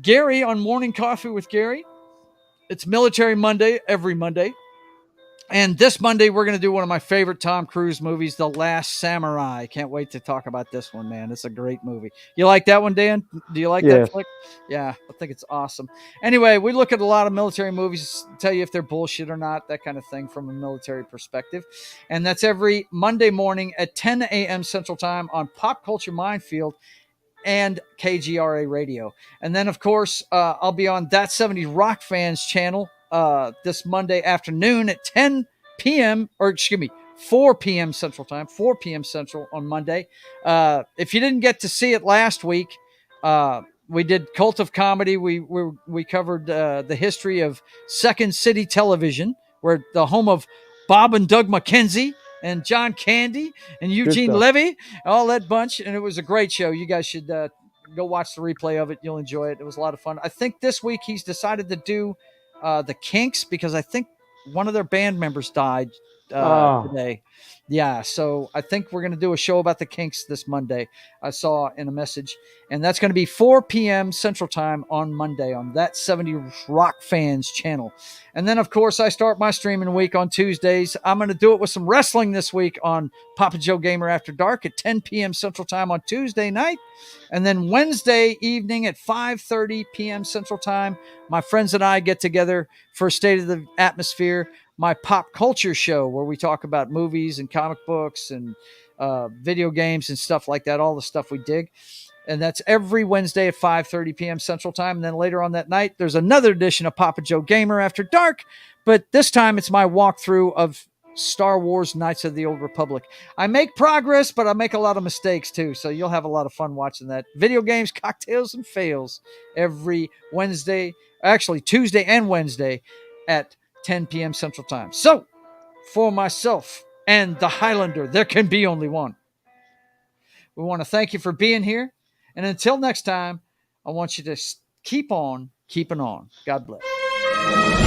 Gary on Morning Coffee with Gary. It's Military Monday, every Monday. And this Monday, we're going to do one of my favorite Tom Cruise movies, The Last Samurai. Can't wait to talk about this one, man. It's a great movie. You like that one, Dan? Do you like that Yes. flick? Yeah, I think it's awesome. Anyway, we look at a lot of military movies, tell you if they're bullshit or not, that kind of thing from a military perspective. And that's every Monday morning at 10 a.m. Central Time on Pop Culture Minefield and KGRA Radio. And then, of course, I'll be on That 70s Rock Fans channel this Monday afternoon at 10 p.m. or excuse me, 4 p.m. Central Time, 4 p.m. Central on Monday. If you didn't get to see it last week, we did Cult of Comedy. We covered the history of Second City Television, where the home of Bob and Doug McKenzie and John Candy and Eugene stuff. Levy, all that bunch. And it was a great show. You guys should go watch the replay of it. You'll enjoy it. It was a lot of fun. I think this week he's decided to do the Kinks because I think one of their band members died today. Yeah, so I think we're going to do a show about the Kinks this Monday. I saw in a message, and that's going to be 4 p.m. Central Time on Monday on That 70s Rock Fans channel. And then, of course, I start my streaming week on Tuesdays. I'm going to do it with some wrestling this week on Papa Joe Gamer After Dark at 10 p.m. Central Time on Tuesday night. And then Wednesday evening at 5:30 p.m. Central Time, my friends and I get together for State of the Atmosphere, my pop culture show where we talk about movies and comic books and video games and stuff like that, all the stuff we dig. And that's every Wednesday at 5:30 p.m. Central Time. And then later on that night, there's another edition of Papa Joe Gamer After Dark. But this time it's my walkthrough of Star Wars Knights of the Old Republic. I make progress, but I make a lot of mistakes too. So you'll have a lot of fun watching that. Video games, cocktails, and fails every Wednesday, actually Tuesday and Wednesday at 10 p.m. Central Time. So for myself and the Highlander, there can be only one. We want to thank you for being here. And until next time, I want you to keep on keeping on. God bless.